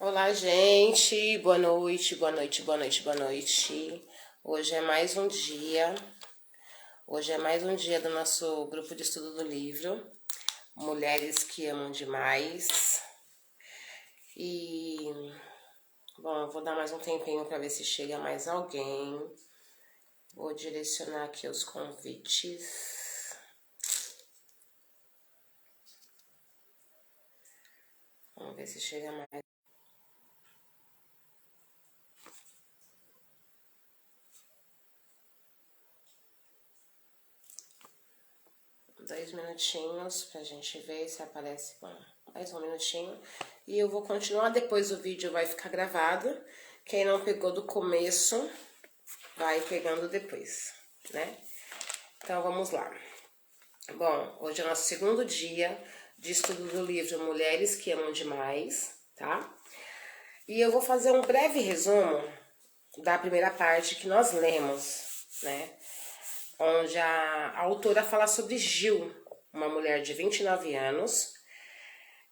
Olá, gente. Boa noite, boa noite, boa noite, boa noite. Hoje é mais um dia. Hoje é mais um dia do nosso grupo de estudo do livro Mulheres que Amam Demais. E, bom, eu vou dar mais um tempinho para ver se chega mais alguém. Vou direcionar aqui os convites. Vamos ver se chega mais. 2 minutinhos pra gente ver se aparece. Bom, mais 1 minutinho. E eu vou continuar, depois o vídeo vai ficar gravado. Quem não pegou do começo, vai pegando depois, né? Então, vamos lá. Bom, hoje é o nosso segundo dia de estudo do livro Mulheres que Amam Demais, tá? E eu vou fazer um breve resumo da primeira parte que nós lemos, né? Onde a autora fala sobre Gil, uma mulher de 29 anos,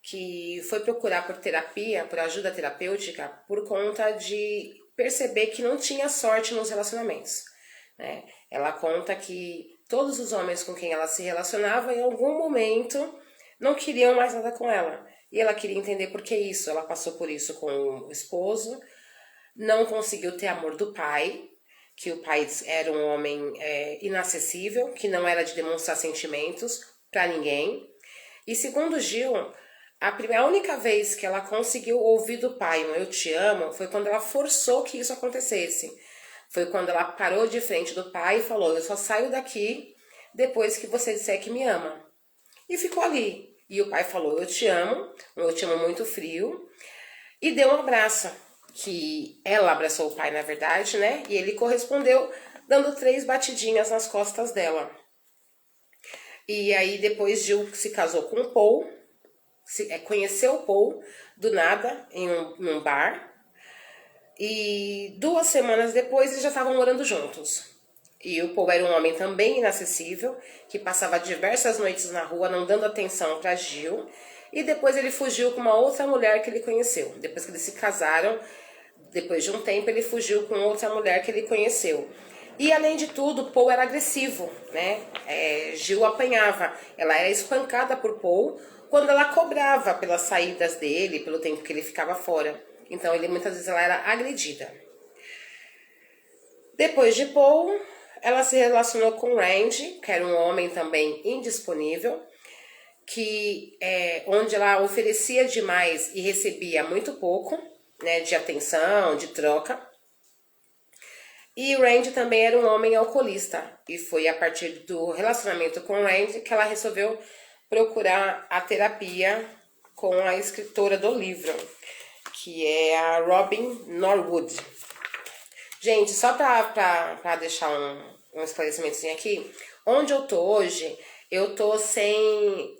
que foi procurar por terapia, por ajuda terapêutica, por conta de perceber que não tinha sorte nos relacionamentos, né? Ela conta que todos os homens com quem ela se relacionava, em algum momento, não queriam mais nada com ela. E ela queria entender por que isso. Ela passou por isso com o esposo, não conseguiu ter amor do pai, que o pai era um homem inacessível, que não era de demonstrar sentimentos para ninguém. E segundo Gil, a única vez que ela conseguiu ouvir do pai um eu te amo foi quando ela forçou que isso acontecesse. Foi quando ela parou de frente do pai e falou: eu só saio daqui depois que você disser que me ama. E ficou ali. E o pai falou: eu te amo muito frio, e deu um abraço. Que ela abraçou o pai, na verdade, né? E ele correspondeu dando 3 batidinhas nas costas dela. E aí depois Gil se casou com o Paul, conheceu o Paul do nada em um bar. E 2 semanas depois eles já estavam morando juntos. E o Paul era um homem também inacessível, que passava diversas noites na rua não dando atenção para Gil. E depois ele fugiu com uma outra mulher que ele conheceu. Depois que eles se casaram, depois de um tempo, ele fugiu com outra mulher que ele conheceu. E além de tudo, Paul era agressivo, né? Gil apanhava. Ela era espancada por Paul quando ela cobrava pelas saídas dele, pelo tempo que ele ficava fora. Então, muitas vezes ela era agredida. Depois de Paul, ela se relacionou com Randy, que era um homem também indisponível, onde ela oferecia demais e recebia muito pouco, né, de atenção, de troca. E Randy também era um homem alcoolista. E foi a partir do relacionamento com Randy que ela resolveu procurar a terapia com a escritora do livro, que é a Robin Norwood. Gente, só pra deixar um esclarecimentozinho aqui, onde eu tô hoje, eu tô sem...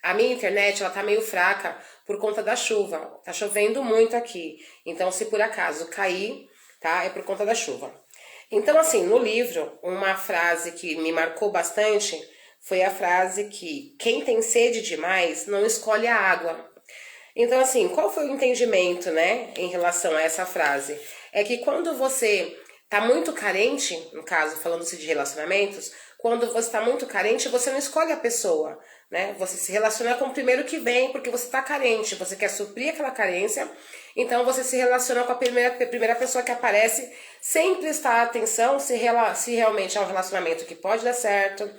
a minha internet, ela tá meio fraca por conta da chuva. Tá chovendo muito aqui. Então, se por acaso cair, tá? É por conta da chuva. Então, assim, no livro, uma frase que me marcou bastante foi a frase que quem tem sede demais não escolhe a água. Então, assim, qual foi o entendimento, né, em relação a essa frase? É que quando você tá muito carente, no caso, falando-se de relacionamentos, quando você tá muito carente, você não escolhe a pessoa, né? Você se relaciona com o primeiro que vem, porque você tá carente, você quer suprir aquela carência, então você se relaciona com a primeira pessoa que aparece, sem prestar atenção se realmente é um relacionamento que pode dar certo,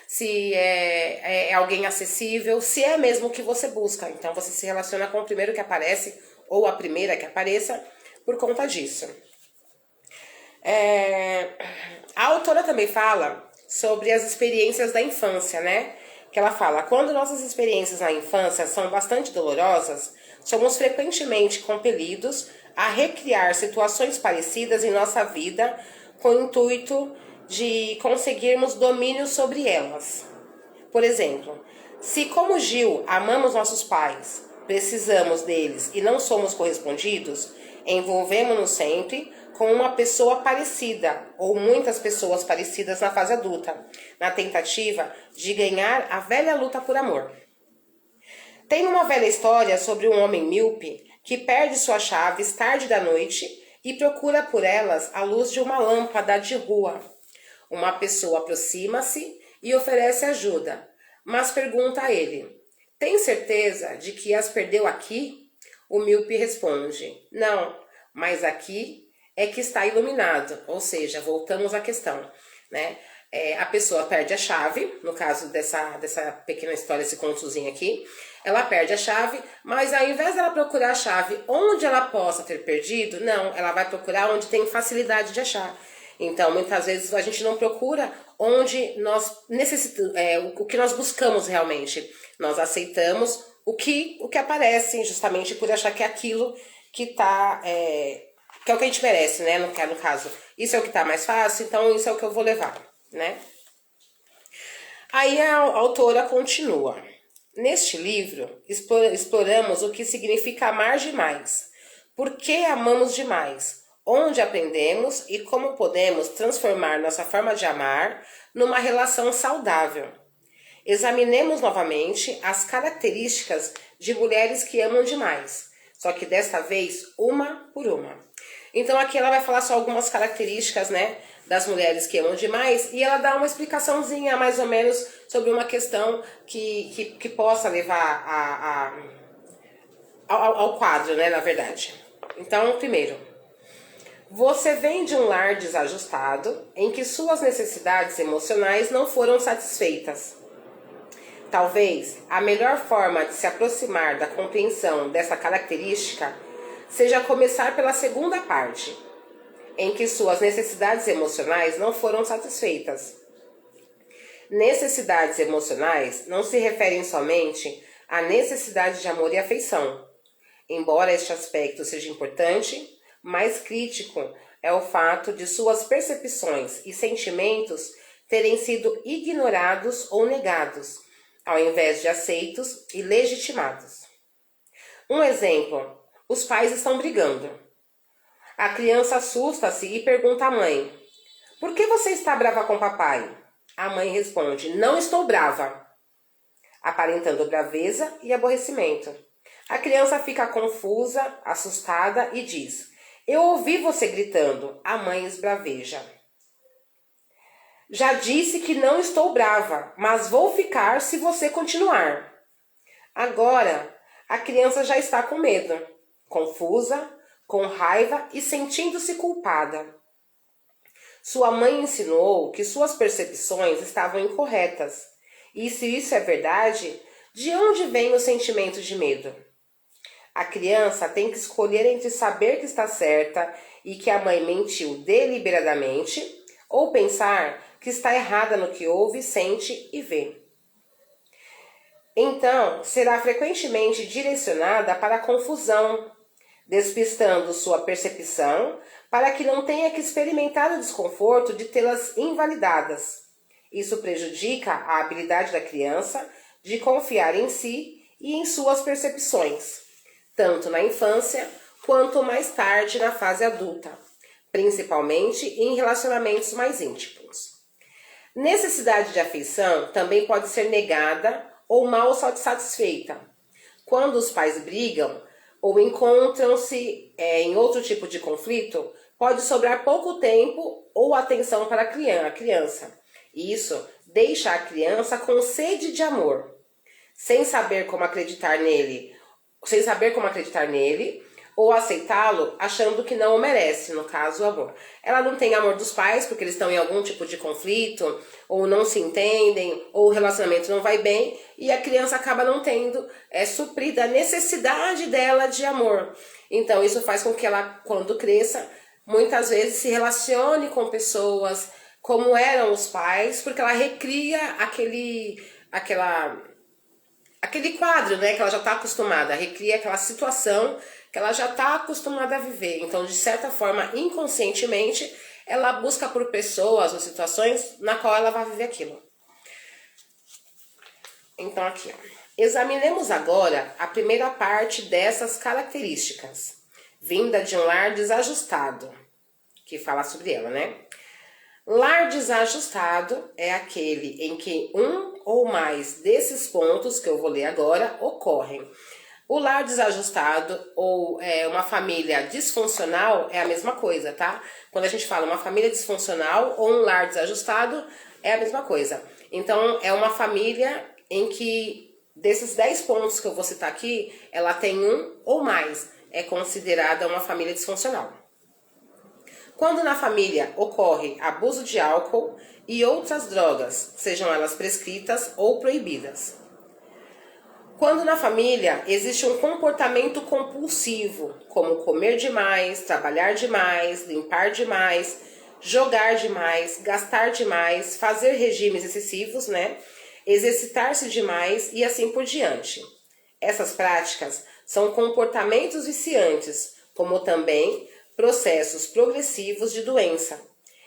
se é alguém acessível, se é mesmo o que você busca. Então você se relaciona com o primeiro que aparece, ou a primeira que apareça, por conta disso. A autora também fala sobre as experiências da infância, né? Que ela fala: quando nossas experiências na infância são bastante dolorosas, somos frequentemente compelidos a recriar situações parecidas em nossa vida com o intuito de conseguirmos domínio sobre elas. Por exemplo, se como Gil amamos nossos pais, precisamos deles e não somos correspondidos, envolvemos-nos sempre com uma pessoa parecida ou muitas pessoas parecidas na fase adulta, na tentativa de ganhar a velha luta por amor. Tem uma velha história sobre um homem míope que perde suas chaves tarde da noite e procura por elas à luz de uma lâmpada de rua. Uma pessoa aproxima-se e oferece ajuda, mas pergunta a ele: tem certeza de que as perdeu aqui? O míope responde: não, mas aqui é que está iluminado. Ou seja, voltamos à questão, né? A pessoa perde a chave, no caso dessa pequena história, esse contozinho aqui, ela perde a chave, mas ao invés dela procurar a chave onde ela possa ter perdido, não, ela vai procurar onde tem facilidade de achar. Então, muitas vezes a gente não procura onde nós necessitamos, o que nós buscamos realmente. Nós aceitamos o que aparece, justamente por achar que é aquilo que tá, que é o que a gente merece, né? No caso, isso é o que tá mais fácil, então isso é o que eu vou levar, né? Aí a autora continua. Neste livro, exploramos o que significa amar demais, por que amamos demais, onde aprendemos e como podemos transformar nossa forma de amar numa relação saudável. Examinemos novamente as características de mulheres que amam demais, só que desta vez uma por uma. Então aqui ela vai falar só algumas características, né, das mulheres que amam demais, e ela dá uma explicaçãozinha mais ou menos sobre uma questão que possa levar ao quadro, né, na verdade. Então, primeiro, você vem de um lar desajustado em que suas necessidades emocionais não foram satisfeitas. Talvez a melhor forma de se aproximar da compreensão dessa característica seja começar pela segunda parte, em que suas necessidades emocionais não foram satisfeitas. Necessidades emocionais não se referem somente à necessidade de amor e afeição. Embora este aspecto seja importante, mais crítico é o fato de suas percepções e sentimentos terem sido ignorados ou negados, ao invés de aceitos e legitimados. Um exemplo: os pais estão brigando. A criança assusta-se e pergunta à mãe: por que você está brava com papai? A mãe responde: não estou brava, aparentando braveza e aborrecimento. A criança fica confusa, assustada e diz: eu ouvi você gritando. A mãe esbraveja: já disse que não estou brava, mas vou ficar se você continuar. Agora, a criança já está com medo, confusa, com raiva e sentindo-se culpada. Sua mãe ensinou que suas percepções estavam incorretas. E se isso é verdade, de onde vem o sentimento de medo? A criança tem que escolher entre saber que está certa e que a mãe mentiu deliberadamente, ou pensar que está errada no que ouve, sente e vê. Então, será frequentemente direcionada para a confusão, despistando sua percepção para que não tenha que experimentar o desconforto de tê-las invalidadas. Isso prejudica a habilidade da criança de confiar em si e em suas percepções, tanto na infância quanto mais tarde na fase adulta, principalmente em relacionamentos mais íntimos. Necessidade de afeição também pode ser negada ou mal satisfeita. Quando os pais brigam ou encontram-se em outro tipo de conflito, pode sobrar pouco tempo ou atenção para a criança. Isso deixa a criança com sede de amor, sem saber como acreditar nele, ou aceitá-lo achando que não o merece, no caso o amor. Ela não tem amor dos pais porque eles estão em algum tipo de conflito, ou não se entendem, ou o relacionamento não vai bem, e a criança acaba não tendo suprida a necessidade dela de amor. Então isso faz com que ela, quando cresça, muitas vezes se relacione com pessoas como eram os pais, porque ela recria aquele quadro, né, que ela já está acostumada, recria aquela situação que ela já está acostumada a viver. Então, de certa forma, inconscientemente, ela busca por pessoas ou situações na qual ela vai viver aquilo. Então, aqui, ó. Examinemos agora a primeira parte dessas características, vinda de um lar desajustado, que fala sobre ela, né? Lar desajustado é aquele em que um ou mais desses pontos que eu vou ler agora ocorrem. O lar desajustado ou uma família disfuncional é a mesma coisa, tá? Quando a gente fala uma família disfuncional ou um lar desajustado, é a mesma coisa. Então, é uma família em que, desses 10 pontos que eu vou citar aqui, ela tem um ou mais. É considerada uma família disfuncional. Quando na família ocorre abuso de álcool e outras drogas, sejam elas prescritas ou proibidas. Quando na família existe um comportamento compulsivo, como comer demais, trabalhar demais, limpar demais, jogar demais, gastar demais, fazer regimes excessivos, né? Exercitar-se demais e assim por diante. Essas práticas são comportamentos viciantes, como também processos progressivos de doença.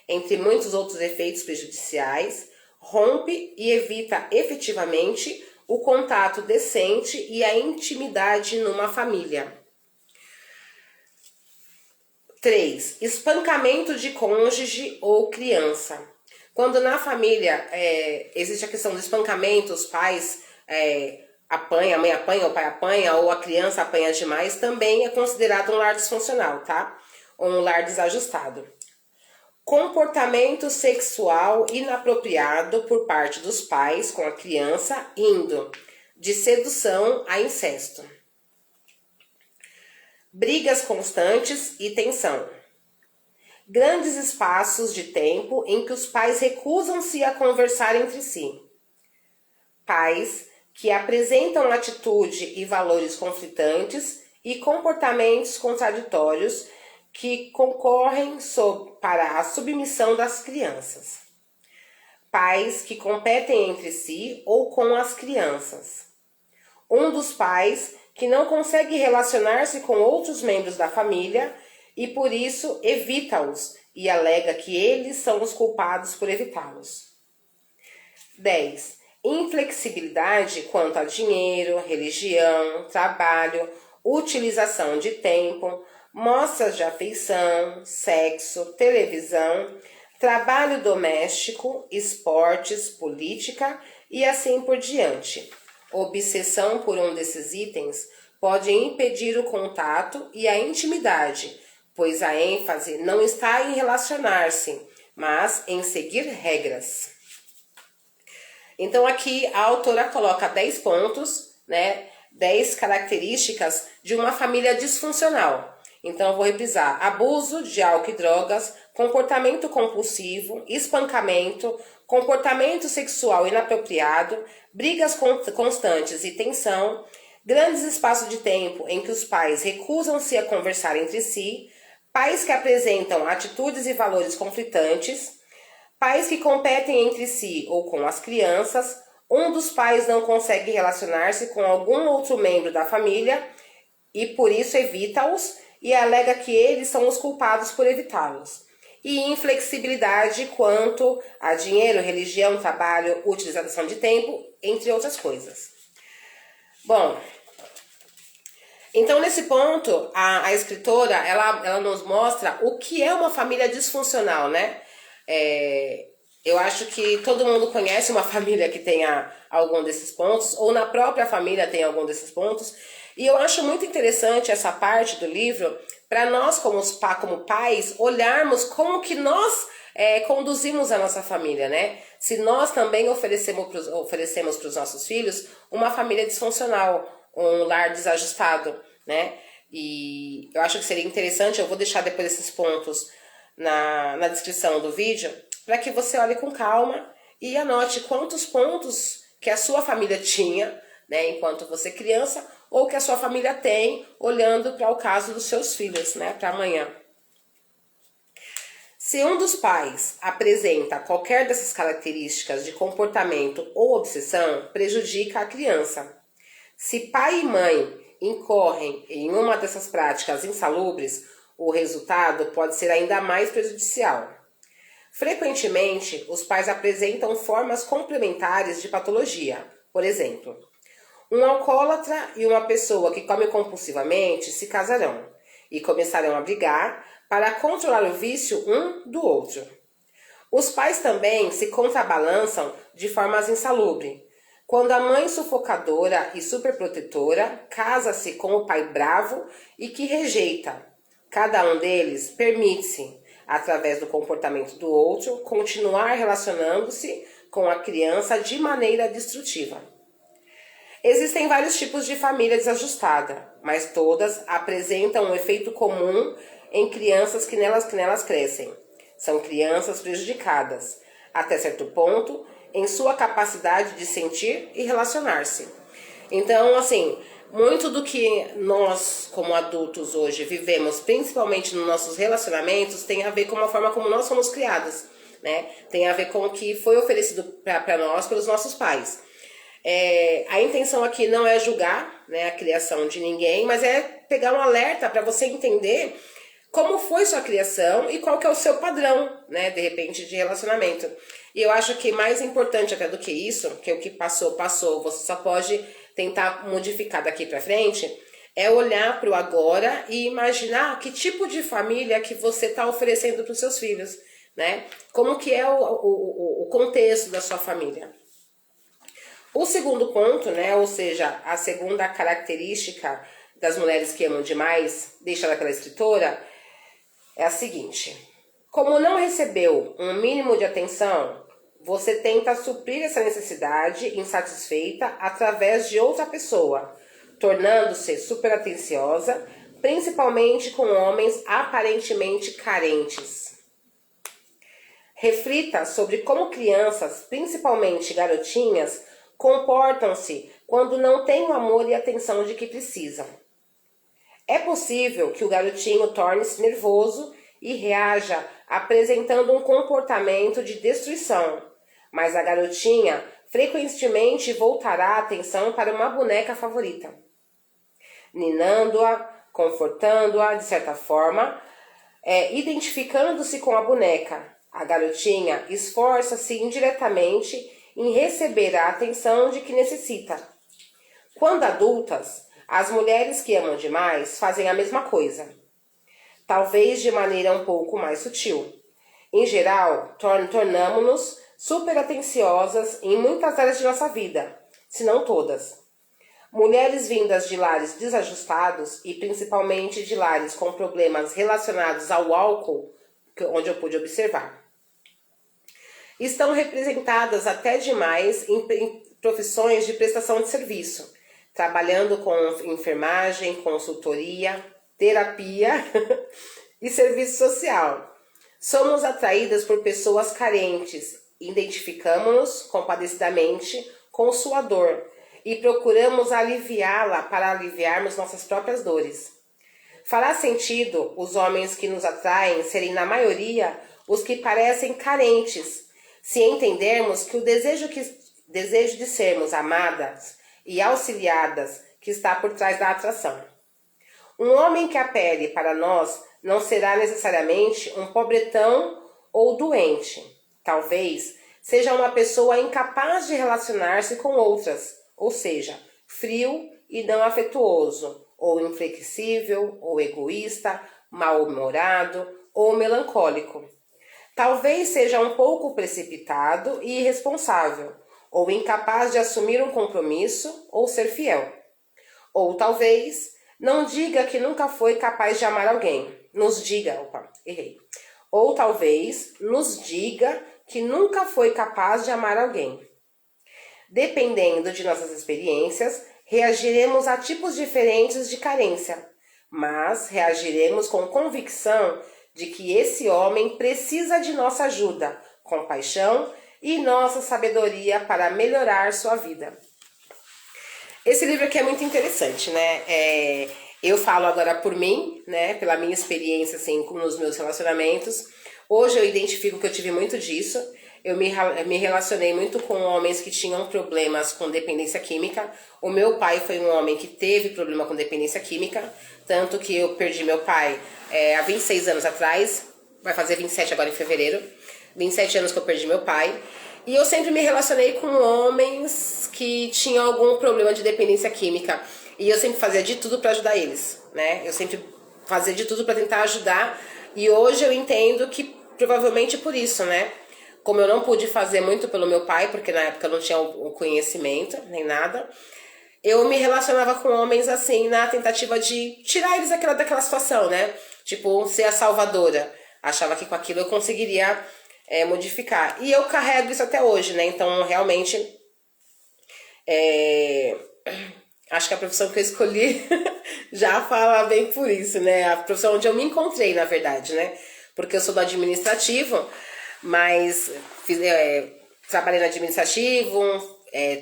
Entre muitos outros efeitos prejudiciais, rompe e evita efetivamente o contato decente e a intimidade numa família. 3. Espancamento de cônjuge ou criança. Quando na família existe a questão do espancamento, os pais apanha, a mãe apanha, o pai apanha, ou a criança apanha demais, também é considerado um lar disfuncional, tá? Ou um lar desajustado. Comportamento sexual inapropriado por parte dos pais com a criança, indo de sedução a incesto. Brigas constantes e tensão. Grandes espaços de tempo em que os pais recusam-se a conversar entre si. Pais que apresentam atitude e valores conflitantes e comportamentos contraditórios que concorrem para a submissão das crianças. Pais que competem entre si ou com as crianças. Um dos pais que não consegue relacionar-se com outros membros da família e por isso evita-os e alega que eles são os culpados por evitá-los. 10. Inflexibilidade quanto a dinheiro, religião, trabalho, utilização de tempo, mostras de afeição, sexo, televisão, trabalho doméstico, esportes, política e assim por diante. Obsessão por um desses itens pode impedir o contato e a intimidade, pois a ênfase não está em relacionar-se, mas em seguir regras. Então aqui a autora coloca 10 pontos, né? 10 características de uma família disfuncional. Então eu vou reprisar: abuso de álcool e drogas, comportamento compulsivo, espancamento, comportamento sexual inapropriado, brigas constantes e tensão, grandes espaços de tempo em que os pais recusam-se a conversar entre si, pais que apresentam atitudes e valores conflitantes, pais que competem entre si ou com as crianças, um dos pais não consegue relacionar-se com algum outro membro da família e por isso evita-os e alega que eles são os culpados por evitá-los. E inflexibilidade quanto a dinheiro, religião, trabalho, utilização de tempo, entre outras coisas. Bom, então nesse ponto a escritora ela nos mostra o que é uma família disfuncional, né? Eu acho que todo mundo conhece uma família que tenha algum desses pontos, ou na própria família tem algum desses pontos. E eu acho muito interessante essa parte do livro, para nós como pais, olharmos como que nós conduzimos a nossa família, né? Se nós também oferecemos para os nossos filhos uma família disfuncional, um lar desajustado, né? E eu acho que seria interessante, eu vou deixar depois esses pontos na descrição do vídeo, para que você olhe com calma e anote quantos pontos que a sua família tinha, né, enquanto você criança, ou que a sua família tem, olhando para o caso dos seus filhos, né, para amanhã. Se um dos pais apresenta qualquer dessas características de comportamento ou obsessão, prejudica a criança. Se pai e mãe incorrem em uma dessas práticas insalubres, o resultado pode ser ainda mais prejudicial. Frequentemente, os pais apresentam formas complementares de patologia. Por exemplo, um alcoólatra e uma pessoa que come compulsivamente se casarão e começarão a brigar para controlar o vício um do outro. Os pais também se contrabalançam de formas insalubres. Quando a mãe sufocadora e superprotetora casa-se com o pai bravo e que rejeita, cada um deles permite-se, através do comportamento do outro, continuar relacionando-se com a criança de maneira destrutiva. Existem vários tipos de família desajustada, mas todas apresentam um efeito comum em crianças que nelas crescem. São crianças prejudicadas, até certo ponto, em sua capacidade de sentir e relacionar-se. Então, assim, muito do que nós, como adultos hoje, vivemos, principalmente nos nossos relacionamentos, tem a ver com a forma como nós fomos criados, né? Tem a ver com o que foi oferecido para nós pelos nossos pais. A intenção aqui não é julgar, né, a criação de ninguém, mas é pegar um alerta para você entender como foi sua criação e qual que é o seu padrão, né, de repente, de relacionamento. E eu acho que mais importante até do que isso, que o que passou, você só pode tentar modificar daqui para frente, é olhar para o agora e imaginar que tipo de família que você está oferecendo para os seus filhos, né? Como que é o contexto da sua família. O segundo ponto, né, ou seja, a segunda característica das mulheres que amam demais, deixada pela escritora, é a seguinte: como não recebeu um mínimo de atenção, você tenta suprir essa necessidade insatisfeita através de outra pessoa, tornando-se superatenciosa, principalmente com homens aparentemente carentes. Reflita sobre como crianças, principalmente garotinhas, comportam-se quando não têm o amor e a atenção de que precisam. É possível que o garotinho torne-se nervoso e reaja apresentando um comportamento de destruição, mas a garotinha frequentemente voltará a atenção para uma boneca favorita, ninando-a, confortando-a de certa forma, identificando-se com a boneca. A garotinha esforça-se indiretamente em receber a atenção de que necessita. Quando adultas, as mulheres que amam demais fazem a mesma coisa, talvez de maneira um pouco mais sutil. Em geral, tornamo-nos superatenciosas em muitas áreas de nossa vida, se não todas. Mulheres vindas de lares desajustados e principalmente de lares com problemas relacionados ao álcool, onde eu pude observar, estão representadas até demais em profissões de prestação de serviço, trabalhando com enfermagem, consultoria, terapia e serviço social. Somos atraídas por pessoas carentes, identificamos-nos compadecidamente com sua dor e procuramos aliviá-la para aliviarmos nossas próprias dores. Fará sentido os homens que nos atraem serem, na maioria, os que parecem carentes, se entendermos que o desejo de sermos amadas e auxiliadas que está por trás da atração. Um homem que apele para nós não será necessariamente um pobretão ou doente. Talvez seja uma pessoa incapaz de relacionar-se com outras, ou seja, frio e não afetuoso, ou inflexível, ou egoísta, mal-humorado ou melancólico. Talvez seja um pouco precipitado e irresponsável, ou incapaz de assumir um compromisso ou ser fiel. Ou talvez não diga que nunca foi capaz de amar alguém. Ou talvez nos diga que nunca foi capaz de amar alguém. Dependendo de nossas experiências, reagiremos a tipos diferentes de carência, mas reagiremos com convicção de que esse homem precisa de nossa ajuda, compaixão e nossa sabedoria para melhorar sua vida. Esse livro aqui é muito interessante, né? Eu falo agora por mim, né? Pela minha experiência, assim, nos meus relacionamentos. Hoje eu identifico que eu tive muito disso. Eu me relacionei muito com homens que tinham problemas com dependência química. O meu pai foi um homem que teve problema com dependência química, tanto que eu perdi meu pai há 26 anos atrás, vai fazer 27 agora em fevereiro, 27 anos que eu perdi meu pai. E eu sempre me relacionei com homens que tinham algum problema de dependência química. E eu sempre fazia de tudo para ajudar eles, né? Eu sempre fazia de tudo para tentar ajudar. E hoje eu entendo que provavelmente por isso, né? como eu não pude fazer muito pelo meu pai, porque na época eu não tinha o conhecimento, nem nada, eu me relacionava com homens assim, na tentativa de tirar eles daquela situação, né? Tipo, ser a salvadora. Achava que com aquilo eu conseguiria modificar. E eu carrego isso até hoje, né? Então, realmente, acho que a profissão que eu escolhi já fala bem por isso, né? A profissão onde eu me encontrei, na verdade, né? Porque eu sou do administrativo, mas trabalhei no administrativo,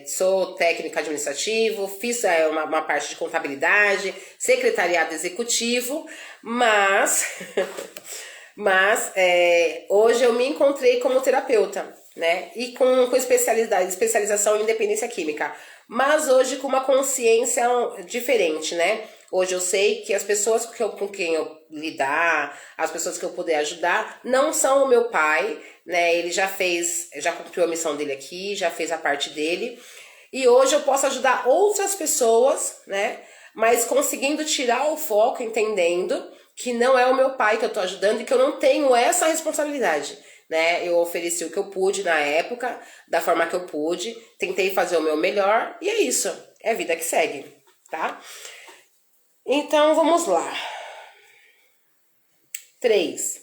sou técnico administrativo, fiz uma parte de contabilidade, secretariado executivo, mas hoje eu me encontrei como terapeuta, né? E com especialização em independência química. Mas hoje com uma consciência diferente, né? Hoje eu sei que as pessoas com quem eu lidar, as pessoas que eu puder ajudar, não são o meu pai, né? Ele já cumpriu a missão dele aqui, já fez a parte dele. E hoje eu posso ajudar outras pessoas, né? Mas conseguindo tirar o foco, entendendo que não é o meu pai que eu tô ajudando e que eu não tenho essa responsabilidade, né? Eu ofereci o que eu pude na época, da forma que eu pude, tentei fazer o meu melhor e é isso. É a vida que segue, tá? Então, vamos lá. 3.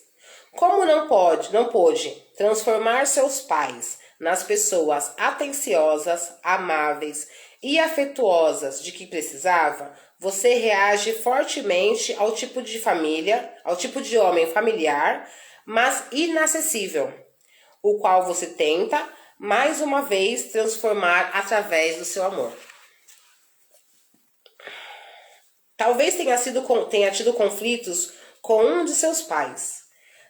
Como não pôde transformar seus pais nas pessoas atenciosas, amáveis e afetuosas de que precisava, você reage fortemente ao tipo de família, ao tipo de homem familiar, mas inacessível, o qual você tenta, mais uma vez, transformar através do seu amor. Talvez tenha tido conflitos com um de seus pais,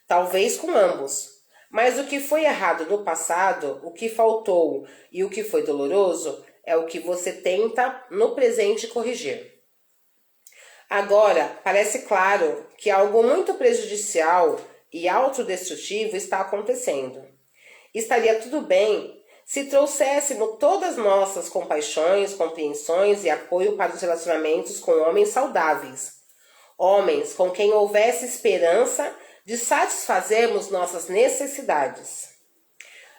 talvez com ambos, mas o que foi errado no passado, o que faltou e o que foi doloroso é o que você tenta no presente corrigir. Agora, parece claro que algo muito prejudicial e autodestrutivo está acontecendo. Estaria tudo bem se trouxéssemos todas nossas compaixões, compreensões e apoio para os relacionamentos com homens saudáveis. Homens com quem houvesse esperança de satisfazermos nossas necessidades.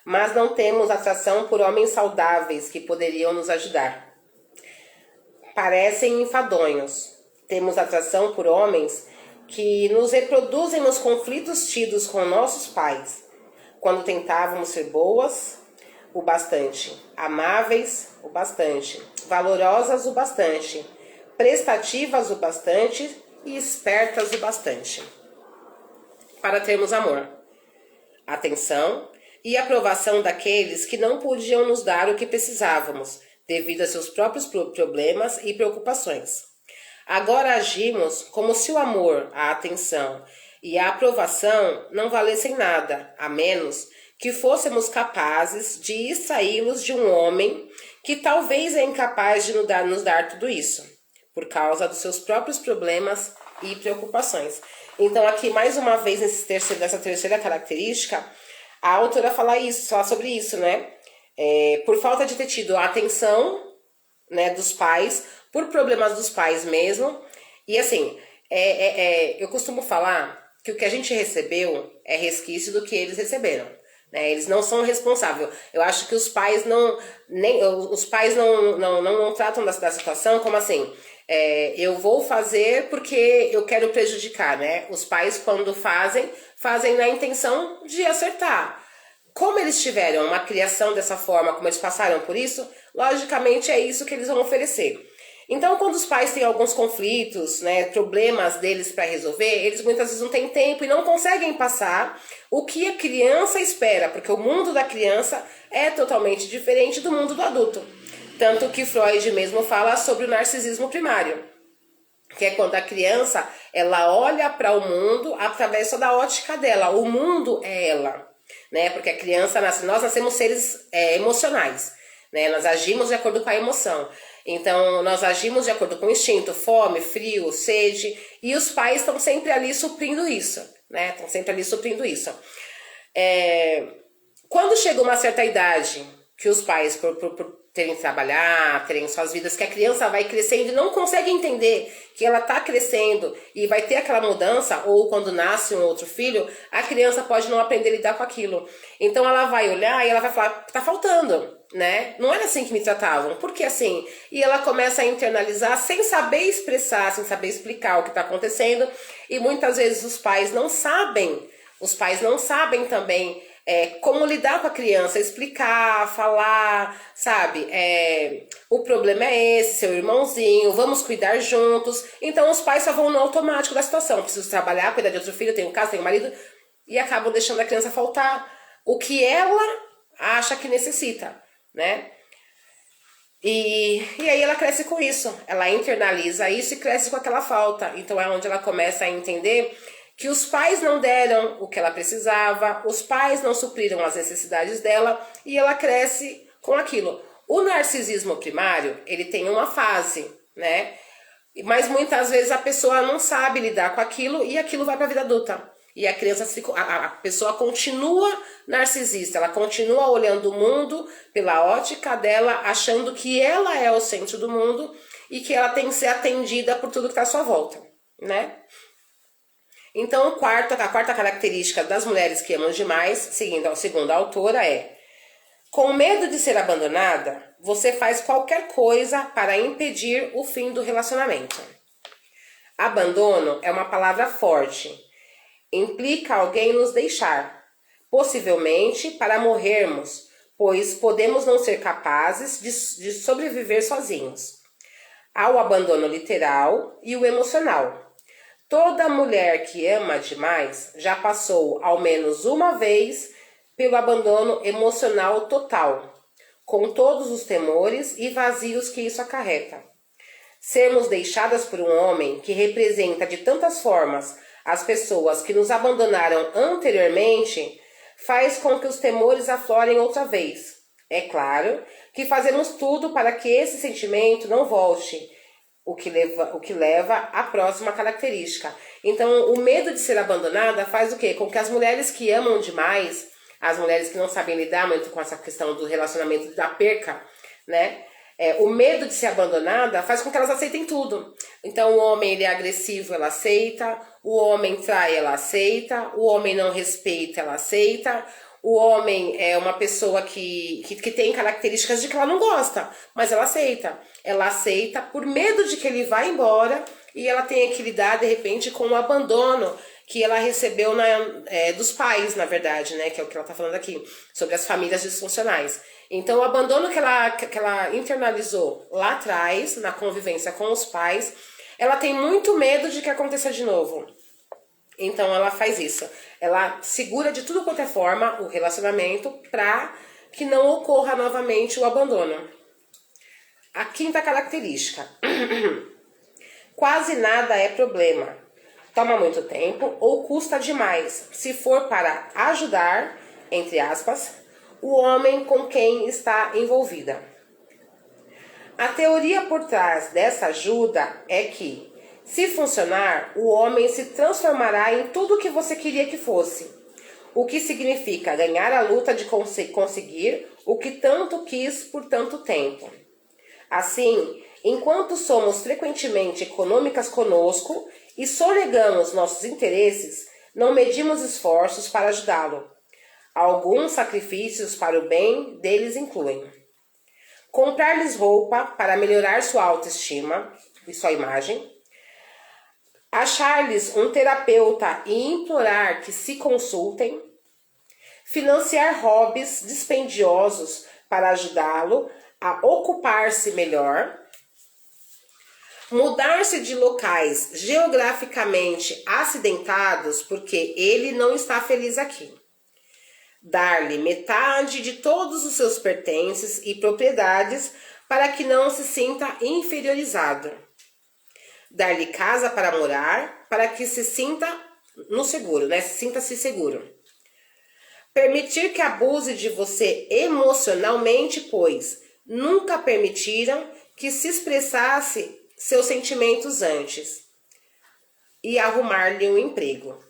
Mas não temos atração por homens saudáveis que poderiam nos ajudar. Parecem enfadonhos. Temos atração por homens que nos reproduzem nos conflitos tidos com nossos pais, quando tentávamos ser boas o bastante, amáveis o bastante, valorosas o bastante, prestativas o bastante e espertas o bastante, para termos amor, atenção e aprovação daqueles que não podiam nos dar o que precisávamos, devido a seus próprios problemas e preocupações. Agora agimos como se o amor, a atenção e a aprovação não valessem nada, a menos que fôssemos capazes de extraí-los de um homem que talvez é incapaz de nos dar tudo isso, por causa dos seus próprios problemas e preocupações. Então aqui, mais uma vez, nessa terceira característica, a autora fala sobre isso, né? Por falta de ter tido a atenção, né, dos pais, por problemas dos pais mesmo. E assim, eu costumo falar que o que a gente recebeu é resquício do que eles receberam. Né? Eles não são responsáveis. Eu acho que os pais não tratam da situação como assim, eu vou fazer porque eu quero prejudicar, né? Os pais, quando fazem na intenção de acertar. Como eles tiveram uma criação dessa forma, como eles passaram por isso, logicamente é isso que eles vão oferecer. Então, quando os pais têm alguns conflitos, né, problemas deles para resolver, eles muitas vezes não têm tempo e não conseguem passar o que a criança espera, porque o mundo da criança é totalmente diferente do mundo do adulto. Tanto que Freud mesmo fala sobre o narcisismo primário, que é quando a criança ela olha para o mundo através só da ótica dela. O mundo é ela, né? Porque a criança nós nascemos seres emocionais, né? Nós agimos de acordo com a emoção. Então, nós agimos de acordo com o instinto, fome, frio, sede, e os pais estão sempre ali suprindo isso, né? Estão sempre ali suprindo isso. Quando chega uma certa idade, que os pais, por terem que trabalhar, terem suas vidas, que a criança vai crescendo e não consegue entender que ela está crescendo e vai ter aquela mudança, ou quando nasce um outro filho, a criança pode não aprender a lidar com aquilo. Então ela vai olhar e ela vai falar, tá faltando, né? Não era assim que me tratavam, por que assim? E ela começa a internalizar sem saber expressar, sem saber explicar o que está acontecendo, e muitas vezes os pais não sabem também como lidar com a criança, explicar, falar, sabe? O problema é esse, seu irmãozinho, vamos cuidar juntos. Então os pais só vão no automático da situação. Preciso trabalhar, cuidar de outro filho, tenho casa, tenho marido, e acabam deixando a criança faltar o que ela acha que necessita, né? E aí ela cresce com isso, ela internaliza isso e cresce com aquela falta. Então é onde ela começa a entender que os pais não deram o que ela precisava, os pais não supriram as necessidades dela e ela cresce com aquilo. O narcisismo primário, ele tem uma fase, né? Mas muitas vezes a pessoa não sabe lidar com aquilo e aquilo vai para a vida adulta. E a criança, a pessoa continua narcisista, ela continua olhando o mundo pela ótica dela, achando que ela é o centro do mundo e que ela tem que ser atendida por tudo que está à sua volta, né? Então, a quarta característica das mulheres que amam demais, segundo a autora, é: com medo de ser abandonada, você faz qualquer coisa para impedir o fim do relacionamento. Abandono é uma palavra forte. Implica alguém nos deixar, possivelmente para morrermos, pois podemos não ser capazes de sobreviver sozinhos. Há o abandono literal e o emocional. Toda mulher que ama demais já passou ao menos uma vez pelo abandono emocional total, com todos os temores e vazios que isso acarreta. Sermos deixadas por um homem que representa de tantas formas as pessoas que nos abandonaram anteriormente faz com que os temores aflorem outra vez. É claro que fazemos tudo para que esse sentimento não volte, o que leva à próxima característica. Então, o medo de ser abandonada faz o quê? Com que as mulheres que amam demais, as mulheres que não sabem lidar muito com essa questão do relacionamento, da perca, né? O medo de ser abandonada faz com que elas aceitem tudo. Então, o homem ele é agressivo, ela aceita. O homem trai, ela aceita. O homem não respeita, ela aceita. O homem é uma pessoa que tem características de que ela não gosta, mas ela aceita. Ela aceita por medo de que ele vá embora e ela tenha que lidar, de repente, com o abandono que ela recebeu dos pais, na verdade, né? Que é o que ela está falando aqui, sobre as famílias disfuncionais. Então, o abandono que ela internalizou lá atrás, na convivência com os pais, ela tem muito medo de que aconteça de novo. Então, ela faz isso. Ela segura de tudo quanto é forma o relacionamento para que não ocorra novamente o abandono. A quinta característica. Quase nada é problema. Toma muito tempo ou custa demais, se for para ajudar, entre aspas, o homem com quem está envolvida. A teoria por trás dessa ajuda é que, se funcionar, o homem se transformará em tudo o que você queria que fosse, o que significa ganhar a luta de conseguir o que tanto quis por tanto tempo. Assim, enquanto somos frequentemente econômicas conosco e sonegamos nossos interesses, não medimos esforços para ajudá-lo. Alguns sacrifícios para o bem deles incluem: comprar-lhes roupa para melhorar sua autoestima e sua imagem, achar-lhes um terapeuta e implorar que se consultem, financiar hobbies dispendiosos para ajudá-lo a ocupar-se melhor, mudar-se de locais geograficamente acidentados porque ele não está feliz aqui, dar-lhe metade de todos os seus pertences e propriedades para que não se sinta inferiorizado, dar-lhe casa para morar para que se sinta no seguro, né? Sinta-se seguro. Permitir que abuse de você emocionalmente, pois nunca permitiram que se expressasse seus sentimentos antes, e arrumar-lhe um emprego.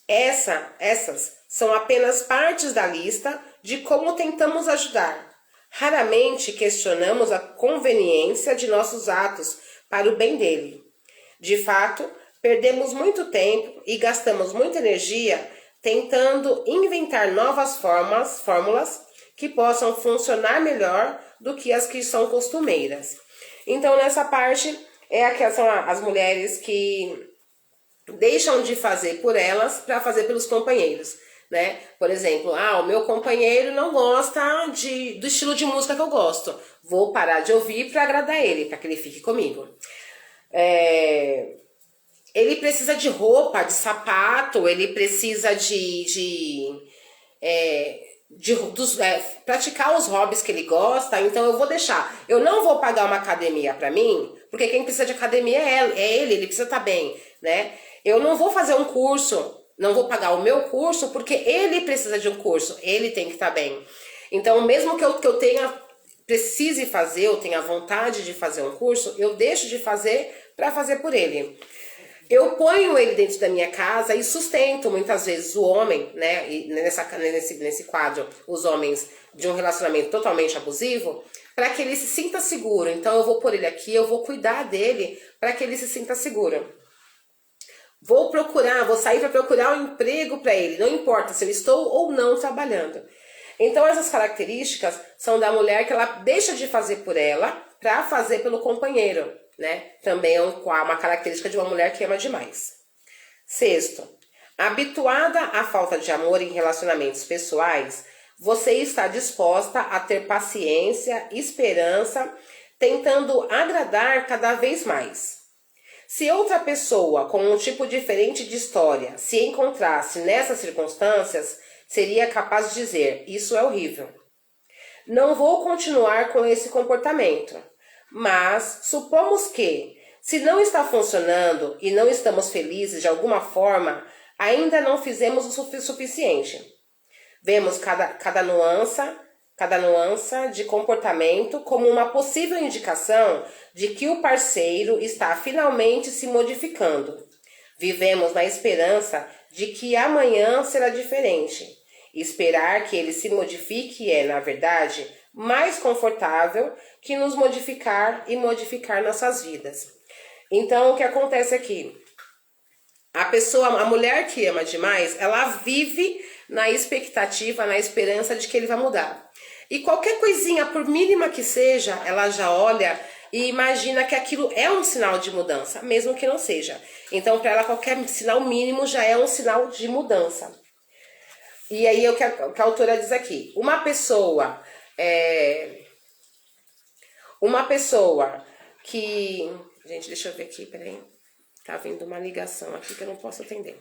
Essas são apenas partes da lista de como tentamos ajudar, Raramente questionamos a conveniência de nossos atos para o bem dele. De fato, perdemos muito tempo e gastamos muita energia tentando inventar novas fórmulas que possam funcionar melhor do que as que são costumeiras. Então, nessa parte, são as mulheres que deixam de fazer por elas para fazer pelos companheiros, né? Por exemplo, o meu companheiro não gosta do estilo de música que eu gosto. Vou parar de ouvir para agradar ele, para que ele fique comigo. Ele precisa de roupa, de sapato, ele precisa praticar os hobbies que ele gosta, então eu vou deixar. Eu não vou pagar uma academia para mim, porque quem precisa de academia é ele precisa estar bem, né? Eu não vou fazer um curso, não vou pagar o meu curso, porque ele precisa de um curso, ele tem que estar bem. Então, mesmo que eu precise fazer, eu tenha vontade de fazer um curso, eu deixo de fazer para fazer por ele. Eu ponho ele dentro da minha casa e sustento muitas vezes o homem, né? E nesse quadro, os homens de um relacionamento totalmente abusivo, para que ele se sinta seguro. Então eu vou pôr ele aqui, eu vou cuidar dele para que ele se sinta seguro. Vou sair para procurar um emprego para ele, não importa se eu estou ou não trabalhando. Então essas características são da mulher que ela deixa de fazer por ela para fazer pelo companheiro, né? Também é uma característica de uma mulher que ama demais. Sexto, habituada à falta de amor em relacionamentos pessoais, você está disposta a ter paciência, esperança, tentando agradar cada vez mais. Se outra pessoa com um tipo diferente de história se encontrasse nessas circunstâncias, seria capaz de dizer: isso é horrível. Não vou continuar com esse comportamento. Mas supomos que, se não está funcionando e não estamos felizes de alguma forma, ainda não fizemos o suficiente. Vemos cada nuance de comportamento como uma possível indicação de que o parceiro está finalmente se modificando. Vivemos na esperança de que amanhã será diferente. Esperar que ele se modifique é, na verdade, mais confortável que nos modificar e modificar nossas vidas. Então, o que acontece aqui? A mulher que ama demais, ela vive na expectativa, na esperança de que ele vai mudar. E qualquer coisinha, por mínima que seja, ela já olha e imagina que aquilo é um sinal de mudança, mesmo que não seja. Então, para ela, qualquer sinal mínimo já é um sinal de mudança. E aí, o que a autora diz aqui. Uma pessoa que... Gente, deixa eu ver aqui, peraí. Tá vindo uma ligação aqui que eu não posso atender.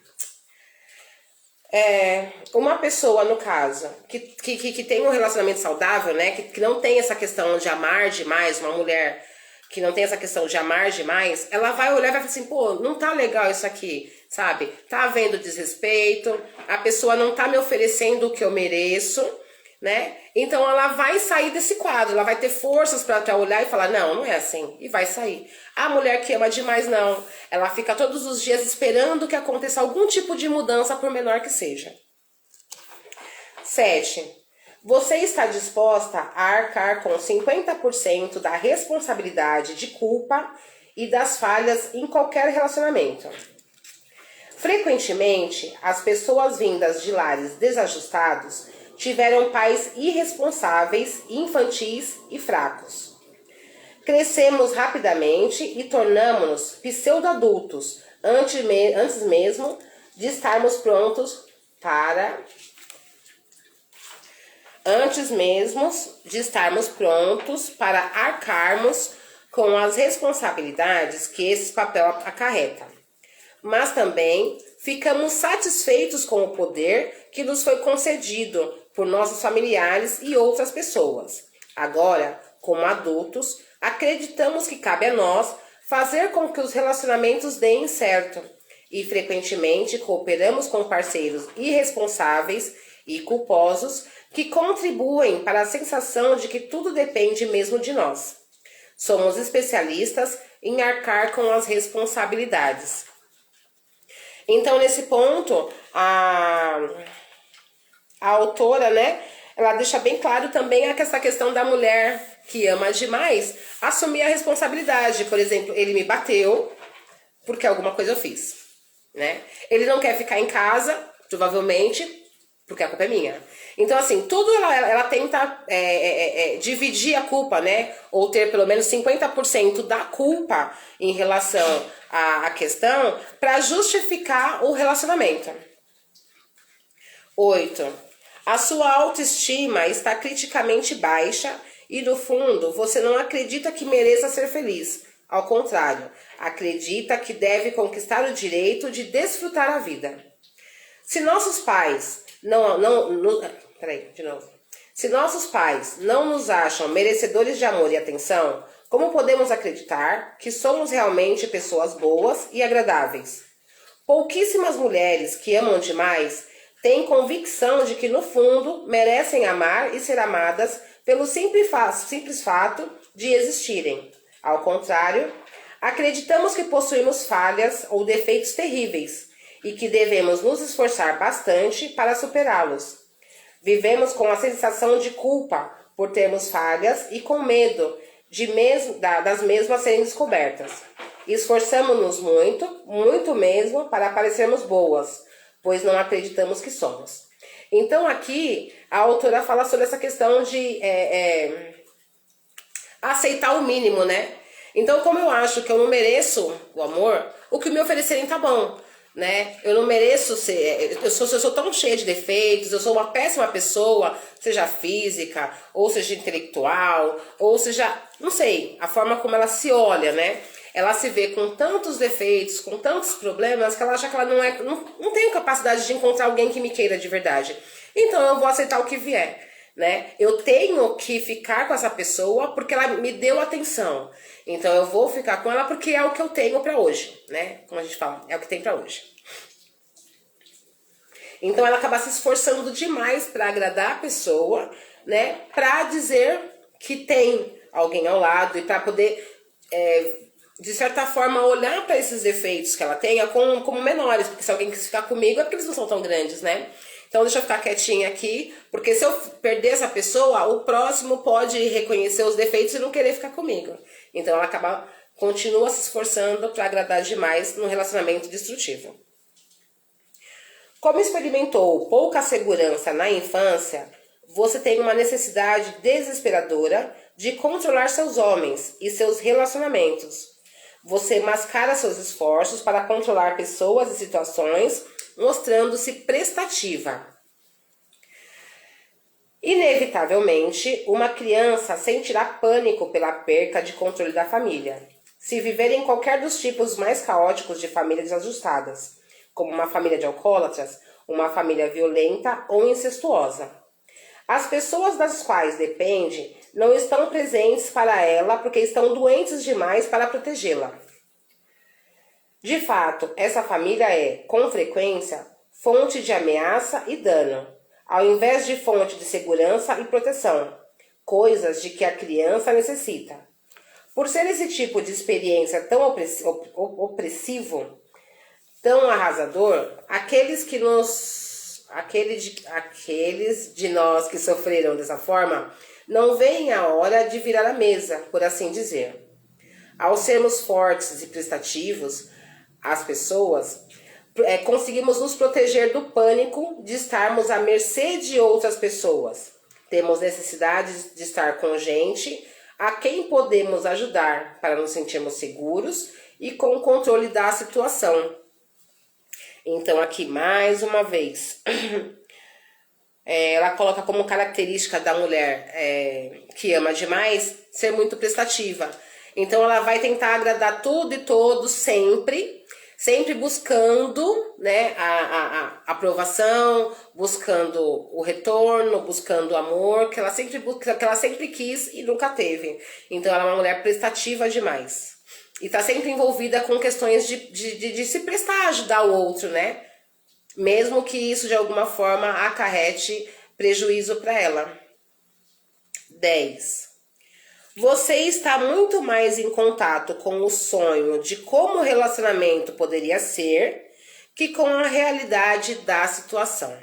Uma pessoa, no caso, que tem um relacionamento saudável, né? Que não tem essa questão de amar demais, uma mulher que não tem essa questão de amar demais, ela vai olhar e vai falar assim, pô, não tá legal isso aqui, sabe? Tá havendo desrespeito, a pessoa não tá me oferecendo o que eu mereço, né? Então ela vai sair desse quadro, ela vai ter forças para olhar e falar, não é assim, e vai sair. A mulher que ama demais, não. Ela fica todos os dias esperando que aconteça algum tipo de mudança, por menor que seja. 7. Você está disposta a arcar com 50% da responsabilidade de culpa e das falhas em qualquer relacionamento. Frequentemente, as pessoas vindas de lares desajustados tiveram pais irresponsáveis, infantis e fracos. Crescemos rapidamente e tornamo-nos pseudo-adultos antes mesmo de estarmos prontos para arcarmos com as responsabilidades que esse papel acarreta. Mas também ficamos satisfeitos com o poder que nos foi concedido por nossos familiares e outras pessoas. Agora, como adultos, acreditamos que cabe a nós fazer com que os relacionamentos deem certo e frequentemente cooperamos com parceiros irresponsáveis e culposos que contribuem para a sensação de que tudo depende mesmo de nós. Somos especialistas em arcar com as responsabilidades. Então, nesse ponto, a autora, né, ela deixa bem claro também essa questão da mulher que ama demais assumir a responsabilidade. Por exemplo, ele me bateu porque alguma coisa eu fiz, né? Ele não quer ficar em casa, provavelmente, porque a culpa é minha. Então, assim, tudo ela tenta dividir a culpa, né? Ou ter pelo menos 50% da culpa em relação à questão para justificar o relacionamento. 8. A sua autoestima está criticamente baixa e, no fundo, você não acredita que mereça ser feliz. Ao contrário, acredita que deve conquistar o direito de desfrutar a vida. Se nossos pais Se nossos pais não nos acham merecedores de amor e atenção, como podemos acreditar que somos realmente pessoas boas e agradáveis? Pouquíssimas mulheres que amam demais têm convicção de que, no fundo, merecem amar e ser amadas pelo simples fato de existirem. Ao contrário, acreditamos que possuímos falhas ou defeitos terríveis e que devemos nos esforçar bastante para superá-los. Vivemos com a sensação de culpa por termos falhas e com medo das mesmas serem descobertas. Esforçamos-nos muito, muito mesmo, para parecermos boas, pois não acreditamos que somos. Então aqui a autora fala sobre essa questão de aceitar o mínimo, né? Então, como eu acho que eu não mereço o amor, o que me oferecerem tá bom, né? Eu não mereço ser... Eu sou tão cheia de defeitos, eu sou uma péssima pessoa, seja física, ou seja intelectual, ou seja... Não sei, a forma como ela se olha, né? Ela se vê com tantos defeitos, com tantos problemas, que ela acha que ela não tem capacidade de encontrar alguém que me queira de verdade. Então, eu vou aceitar o que vier. Né? Eu tenho que ficar com essa pessoa porque ela me deu atenção. Então eu vou ficar com ela porque é o que eu tenho pra hoje, né? Como a gente fala, é o que tem pra hoje. Então ela acaba se esforçando demais pra agradar a pessoa, né? Pra dizer que tem alguém ao lado e pra poder, de certa forma, olhar pra esses defeitos que ela tenha como menores. Porque se alguém quis ficar comigo é porque eles não são tão grandes, né? Então deixa eu ficar quietinha aqui, porque se eu perder essa pessoa, o próximo pode reconhecer os defeitos e não querer ficar comigo. Então ela continua se esforçando para agradar demais num relacionamento destrutivo. Como experimentou pouca segurança na infância, você tem uma necessidade desesperadora de controlar seus homens e seus relacionamentos. Você mascara seus esforços para controlar pessoas e situações, mostrando-se prestativa. Inevitavelmente, uma criança sentirá pânico pela perca de controle da família, se viver em qualquer dos tipos mais caóticos de famílias desajustadas, como uma família de alcoólatras, uma família violenta ou incestuosa. As pessoas das quais depende não estão presentes para ela porque estão doentes demais para protegê-la. De fato, essa família é, com frequência, fonte de ameaça e dano, ao invés de fonte de segurança e proteção, coisas de que a criança necessita. Por ser esse tipo de experiência tão opressivo, tão arrasador, aqueles de nós que sofreram dessa forma não veem a hora de virar a mesa, por assim dizer. Ao sermos fortes e prestativos, as pessoas, conseguimos nos proteger do pânico de estarmos à mercê de outras pessoas. Temos necessidade de estar com gente a quem podemos ajudar para nos sentirmos seguros e com o controle da situação. Então aqui mais uma vez, ela coloca como característica da mulher que ama demais ser muito prestativa. Então ela vai tentar agradar tudo e todos sempre buscando, né, a aprovação, buscando o retorno, buscando o amor, que ela sempre quis e nunca teve. Então ela é uma mulher prestativa demais. E tá sempre envolvida com questões de se prestar a ajudar o outro, né? Mesmo que isso de alguma forma acarrete prejuízo para ela. 10. Você está muito mais em contato com o sonho de como o relacionamento poderia ser que com a realidade da situação.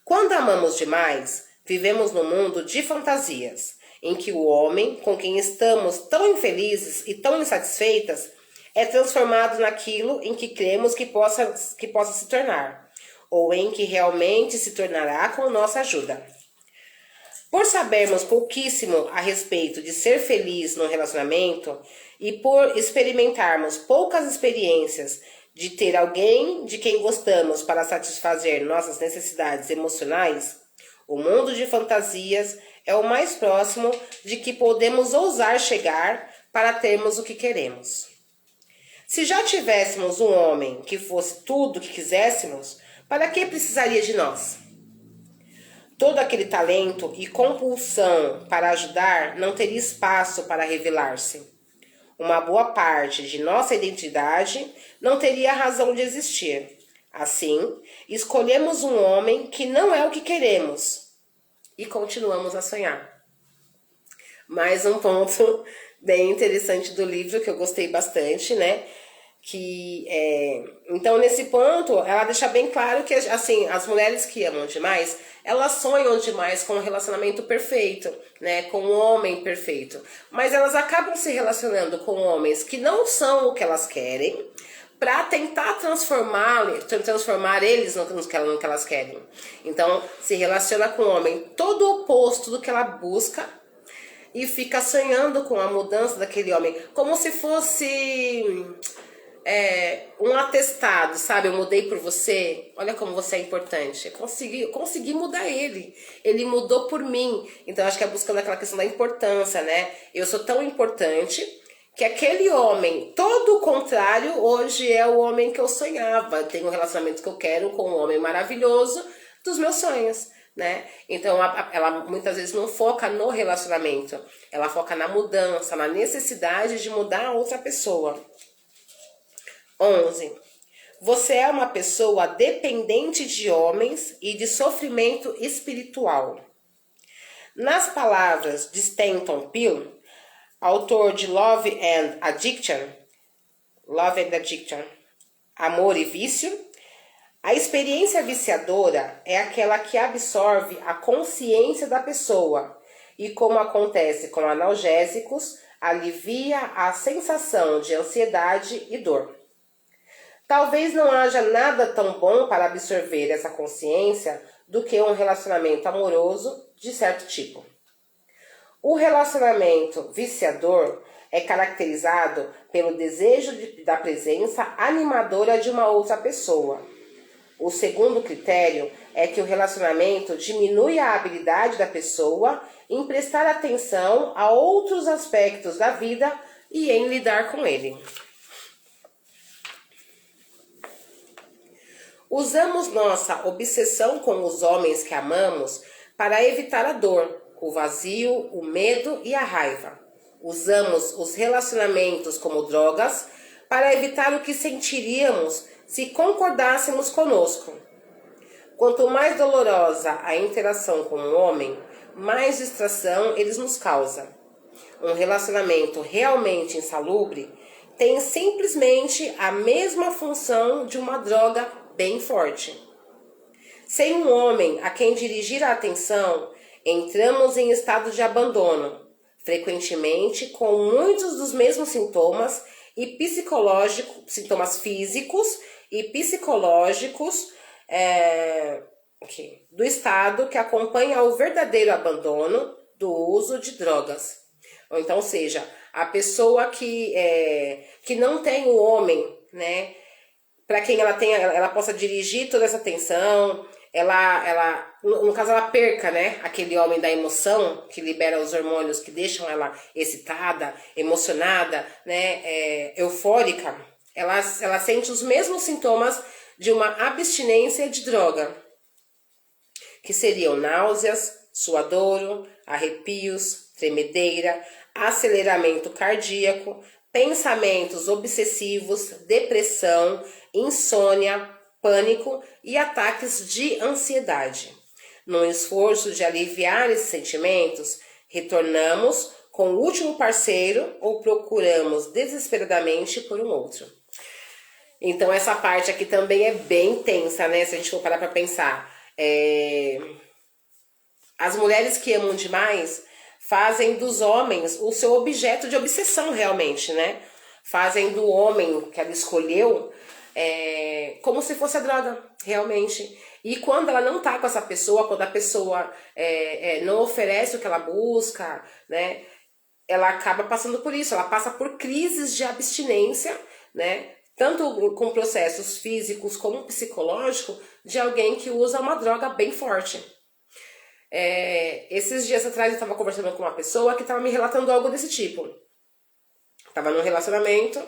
Quando amamos demais, Vivemos num mundo de fantasias, em que o homem, com quem estamos tão infelizes e tão insatisfeitas, é transformado naquilo em que cremos que possa se tornar, ou em que realmente se tornará com nossa ajuda. Por sabermos pouquíssimo a respeito de ser feliz no relacionamento e por experimentarmos poucas experiências de ter alguém de quem gostamos para satisfazer nossas necessidades emocionais, o mundo de fantasias é o mais próximo de que podemos ousar chegar para termos o que queremos. Se já tivéssemos um homem que fosse tudo o que quiséssemos, para que precisaria de nós? Todo aquele talento e compulsão para ajudar não teria espaço para revelar-se. Uma boa parte de nossa identidade não teria razão de existir. Assim, escolhemos um homem que não é o que queremos e continuamos a sonhar. Mais um ponto bem interessante do livro que eu gostei bastante, né? Então, nesse ponto, ela deixa bem claro que, assim, as mulheres que amam demais, elas sonham demais com um relacionamento perfeito, né, com um homem perfeito, mas elas acabam se relacionando com homens que não são o que elas querem, para tentar transformar eles no que elas querem. Então, se relaciona com um homem todo oposto do que ela busca e fica sonhando com a mudança daquele homem, como se fosse um atestado, sabe? Eu mudei por você, olha como você é importante. Eu consegui mudar ele. Ele mudou por mim. Então, acho que é buscando aquela questão da importância, né? Eu sou tão importante que aquele homem, todo o contrário, hoje é o homem que eu sonhava. Eu tenho um relacionamento que eu quero com um homem maravilhoso dos meus sonhos, né? Então, ela muitas vezes não foca no relacionamento. Ela foca na mudança, na necessidade de mudar a outra pessoa. 11. Você é uma pessoa dependente de homens e de sofrimento espiritual. Nas palavras de Stanton Peele, autor de Love and Addiction, Amor e Vício, a experiência viciadora é aquela que absorve a consciência da pessoa e, como acontece com analgésicos, alivia a sensação de ansiedade e dor. Talvez não haja nada tão bom para absorver essa consciência do que um relacionamento amoroso de certo tipo. O relacionamento viciador é caracterizado pelo desejo da presença animadora de uma outra pessoa. O segundo critério é que o relacionamento diminui a habilidade da pessoa em prestar atenção a outros aspectos da vida e em lidar com ele. Usamos nossa obsessão com os homens que amamos para evitar a dor, o vazio, o medo e a raiva. Usamos os relacionamentos como drogas para evitar o que sentiríamos se concordássemos conosco. Quanto mais dolorosa a interação com um homem, mais distração eles nos causam. Um relacionamento realmente insalubre tem simplesmente a mesma função de uma droga bem forte. Sem um homem a quem dirigir a atenção, entramos em estado de abandono, frequentemente com muitos dos mesmos sintomas e sintomas físicos e psicológicos do estado que acompanha o verdadeiro abandono do uso de drogas. Ou então, seja, a pessoa que não tem o homem, né, para quem ela possa dirigir toda essa atenção, no caso ela perca, né, aquele homem da emoção que libera os hormônios que deixam ela excitada, emocionada, né, eufórica. Ela sente os mesmos sintomas de uma abstinência de droga, que seriam náuseas, suadouro, arrepios, tremedeira, aceleramento cardíaco, pensamentos obsessivos, depressão, insônia, pânico e ataques de ansiedade. No esforço de aliviar esses sentimentos, retornamos com o último parceiro ou procuramos desesperadamente por um outro. Então essa parte aqui também é bem tensa, né? Se a gente for parar para pensar. As mulheres que amam demais fazem dos homens o seu objeto de obsessão realmente, né? Fazem do homem que ela escolheu como se fosse a droga, realmente. E quando ela não tá com essa pessoa, quando a pessoa não oferece o que ela busca, né? Ela acaba passando por isso, ela passa por crises de abstinência, né? Tanto com processos físicos como psicológicos de alguém que usa uma droga bem forte. Esses dias atrás eu estava conversando com uma pessoa que estava me relatando algo desse tipo. Tava num relacionamento,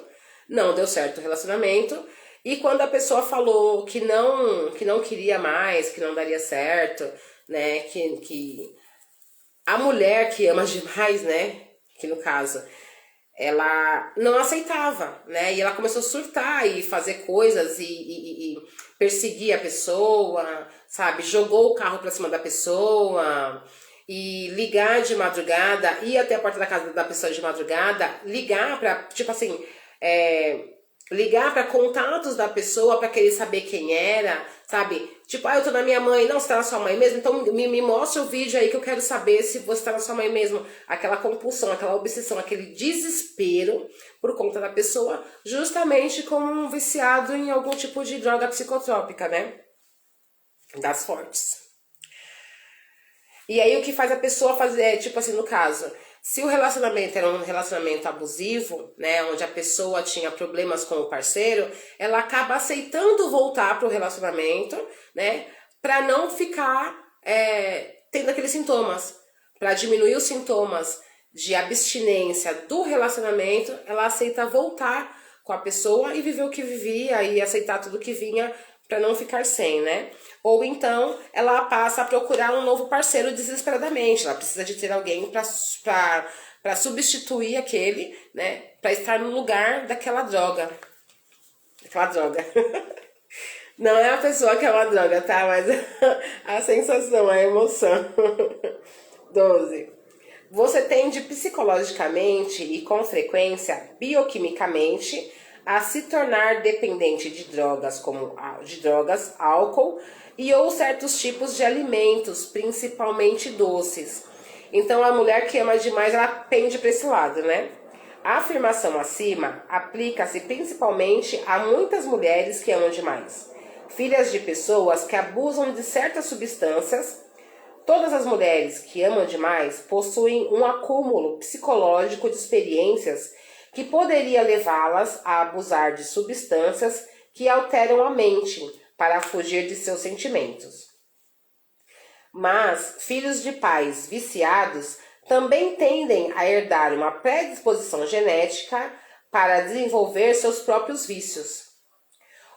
não deu certo o relacionamento, e quando a pessoa falou que não queria mais, que não daria certo, né, que a mulher que ama demais, né, que no caso, ela não aceitava, né, e ela começou a surtar e fazer coisas e perseguir a pessoa, sabe, jogou o carro pra cima da pessoa, e ligar de madrugada, ir até a porta da casa da pessoa de madrugada, ligar pra, tipo assim, ligar pra contatos da pessoa pra querer saber quem era, sabe? Tipo, eu tô na minha mãe, não, você tá na sua mãe mesmo? Então me mostra o vídeo aí que eu quero saber se você tá na sua mãe mesmo. Aquela compulsão, aquela obsessão, aquele desespero por conta da pessoa, justamente como um viciado em algum tipo de droga psicotrópica, né? Das fortes. E aí o que faz a pessoa fazer, tipo assim, no caso, se o relacionamento era um relacionamento abusivo, né, onde a pessoa tinha problemas com o parceiro, ela acaba aceitando voltar pro relacionamento, né, pra não ficar tendo aqueles sintomas, pra diminuir os sintomas de abstinência do relacionamento, ela aceita voltar com a pessoa e viver o que vivia e aceitar tudo que vinha para não ficar sem, né? Ou então ela passa a procurar um novo parceiro desesperadamente. Ela precisa de ter alguém para substituir aquele, né? Para estar no lugar daquela droga. Daquela droga. Não é a pessoa que é uma droga, tá? Mas a sensação, a emoção. 12. Você tende psicologicamente e com frequência, bioquimicamente, a se tornar dependente de drogas, álcool e ou certos tipos de alimentos, principalmente doces. Então a mulher que ama demais, ela pende para esse lado, né? A afirmação acima aplica-se principalmente a muitas mulheres que amam demais, filhas de pessoas que abusam de certas substâncias. Todas as mulheres que amam demais possuem um acúmulo psicológico de experiências que poderia levá-las a abusar de substâncias que alteram a mente para fugir de seus sentimentos. Mas filhos de pais viciados também tendem a herdar uma predisposição genética para desenvolver seus próprios vícios.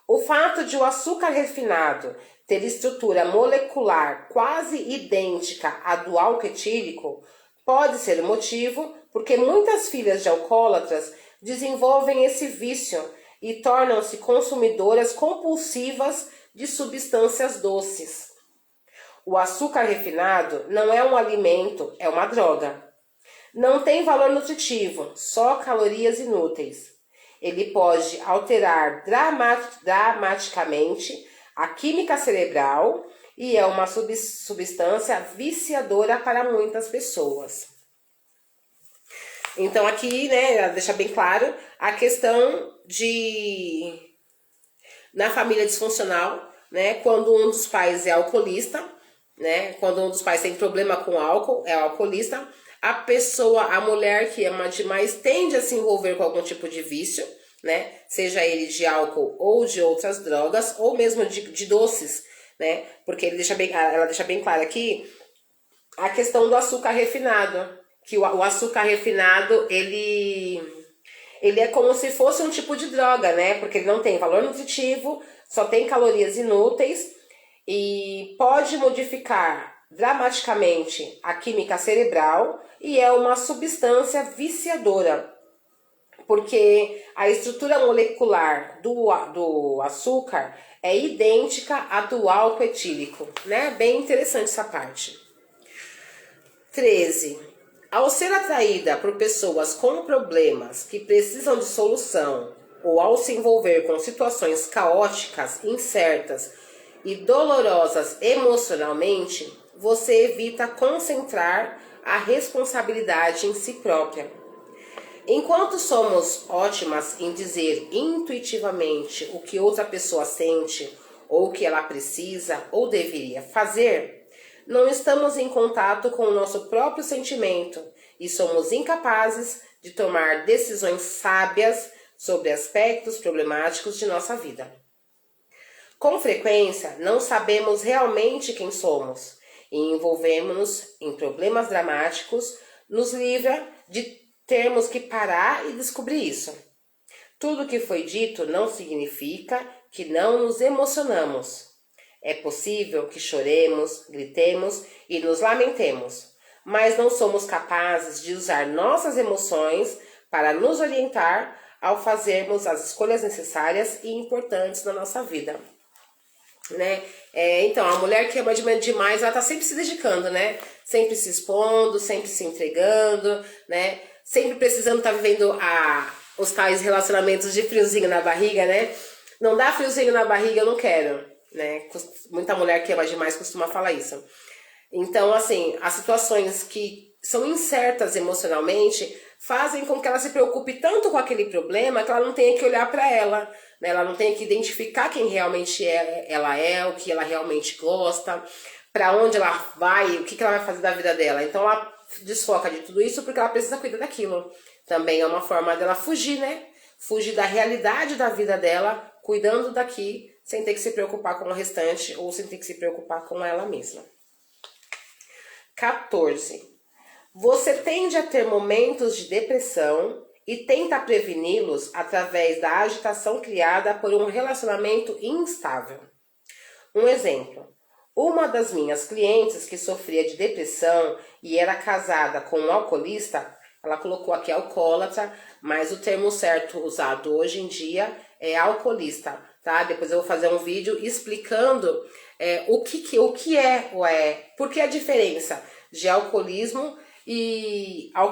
O fato de o açúcar refinado ter estrutura molecular quase idêntica à do álcool etílico pode ser o motivo porque muitas filhas de alcoólatras desenvolvem esse vício e tornam-se consumidoras compulsivas de substâncias doces. O açúcar refinado não é um alimento, é uma droga. Não tem valor nutritivo, só calorias inúteis. Ele pode alterar dramaticamente a química cerebral e é uma substância viciadora para muitas pessoas. Então aqui, né, deixa bem claro a questão de na família disfuncional, né, quando um dos pais é alcoolista, né, quando um dos pais tem problema com álcool, é alcoolista, a mulher que ama demais tende a se envolver com algum tipo de vício, né, seja ele de álcool ou de outras drogas, ou mesmo de doces, né, porque ela deixa bem claro aqui a questão do açúcar refinado, que o açúcar refinado, ele é como se fosse um tipo de droga, né? Porque ele não tem valor nutritivo, só tem calorias inúteis e pode modificar dramaticamente a química cerebral e é uma substância viciadora, porque a estrutura molecular do açúcar é idêntica à do álcool etílico, né? Bem interessante essa parte. 13. Ao ser atraída por pessoas com problemas que precisam de solução ou ao se envolver com situações caóticas, incertas e dolorosas emocionalmente, você evita concentrar a responsabilidade em si própria. Enquanto somos ótimas em dizer intuitivamente o que outra pessoa sente, ou o que ela precisa ou deveria fazer, não estamos em contato com o nosso próprio sentimento e somos incapazes de tomar decisões sábias sobre aspectos problemáticos de nossa vida. Com frequência, não sabemos realmente quem somos e envolvemos-nos em problemas dramáticos, nos livra de termos que parar e descobrir isso. Tudo o que foi dito não significa que não nos emocionamos. É possível que choremos, gritemos e nos lamentemos, mas não somos capazes de usar nossas emoções para nos orientar ao fazermos as escolhas necessárias e importantes na nossa vida. Né? Então, a mulher que ama demais, ela tá sempre se dedicando, né? Sempre se expondo, sempre se entregando, né? Sempre precisando estar vivendo os tais relacionamentos de friozinho na barriga, né? Não dá friozinho na barriga, eu não quero, né? Muita mulher que ama demais costuma falar isso. Então, assim, as situações que são incertas emocionalmente fazem com que ela se preocupe tanto com aquele problema que ela não tenha que olhar para ela, né? Ela não tenha que identificar quem realmente ela é, o que ela realmente gosta, para onde ela vai, o que ela vai fazer da vida dela. Então ela desfoca de tudo isso porque ela precisa cuidar daquilo. Também é uma forma dela fugir, né? Fugir da realidade da vida dela, cuidando daqui, sem ter que se preocupar com o restante ou sem ter que se preocupar com ela mesma. 14. Você tende a ter momentos de depressão e tenta preveni-los através da agitação criada por um relacionamento instável. Um exemplo. Uma das minhas clientes que sofria de depressão e era casada com um alcoolista, ela colocou aqui alcoólatra, mas o termo certo usado hoje em dia é alcoolista, tá? Depois eu vou fazer um vídeo explicando por que a diferença de alcoolismo e a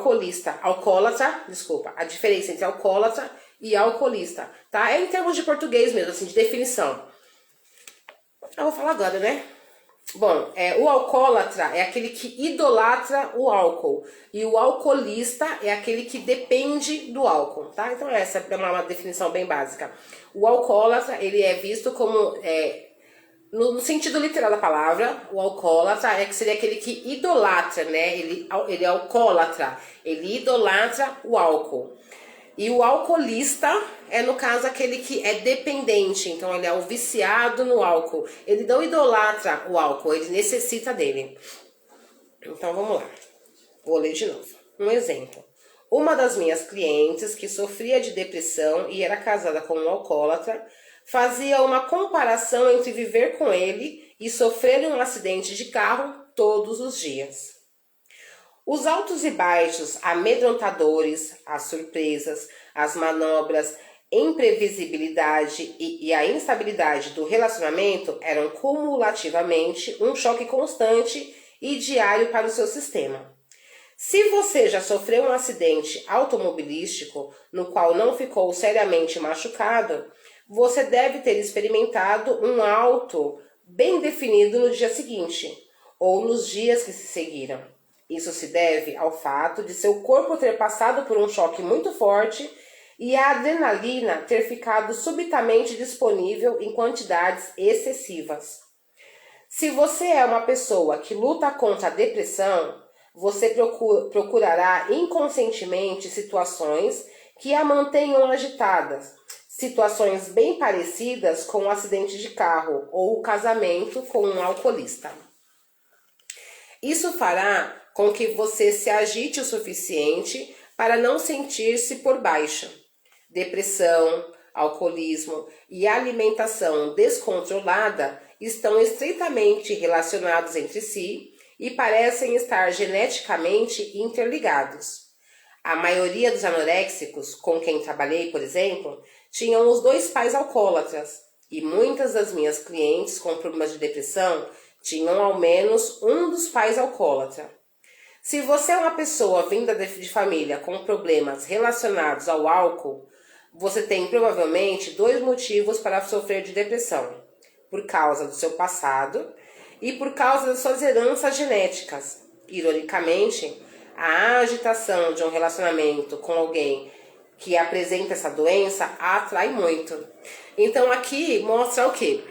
diferença entre alcoólatra e alcoolista, tá? É em termos de português mesmo, assim, de definição. Eu vou falar agora, né? Bom, o alcoólatra é aquele que idolatra o álcool e o alcoolista é aquele que depende do álcool, tá? Então essa é uma definição bem básica. O alcoólatra, ele é visto como, no sentido literal da palavra, o alcoólatra seria aquele que idolatra, né? Ele é alcoólatra, ele idolatra o álcool. E o alcoolista é, no caso, aquele que é dependente, então ele é o viciado no álcool. Ele não idolatra o álcool, ele necessita dele. Então vamos lá, vou ler de novo. Um exemplo. Uma das minhas clientes que sofria de depressão e era casada com um alcoólatra, fazia uma comparação entre viver com ele e sofrer um acidente de carro todos os dias. Os altos e baixos amedrontadores, as surpresas, as manobras, imprevisibilidade e a instabilidade do relacionamento eram cumulativamente um choque constante e diário para o seu sistema. Se você já sofreu um acidente automobilístico no qual não ficou seriamente machucado, você deve ter experimentado um alto bem definido no dia seguinte ou nos dias que se seguiram. Isso se deve ao fato de seu corpo ter passado por um choque muito forte e a adrenalina ter ficado subitamente disponível em quantidades excessivas. Se você é uma pessoa que luta contra a depressão, você procurará inconscientemente situações que a mantenham agitadas, situações bem parecidas com um acidente de carro ou o casamento com um alcoolista. Isso fará com que você se agite o suficiente para não sentir-se por baixo. Depressão, alcoolismo e alimentação descontrolada estão estreitamente relacionados entre si e parecem estar geneticamente interligados. A maioria dos anoréxicos com quem trabalhei, por exemplo, tinham os dois pais alcoólatras, e muitas das minhas clientes com problemas de depressão tinham ao menos um dos pais alcoólatra. Se você é uma pessoa vinda de família com problemas relacionados ao álcool, você tem provavelmente 2 motivos para sofrer de depressão: por causa do seu passado e por causa das suas heranças genéticas. Ironicamente, a agitação de um relacionamento com alguém que apresenta essa doença atrai muito. Então aqui mostra o quê?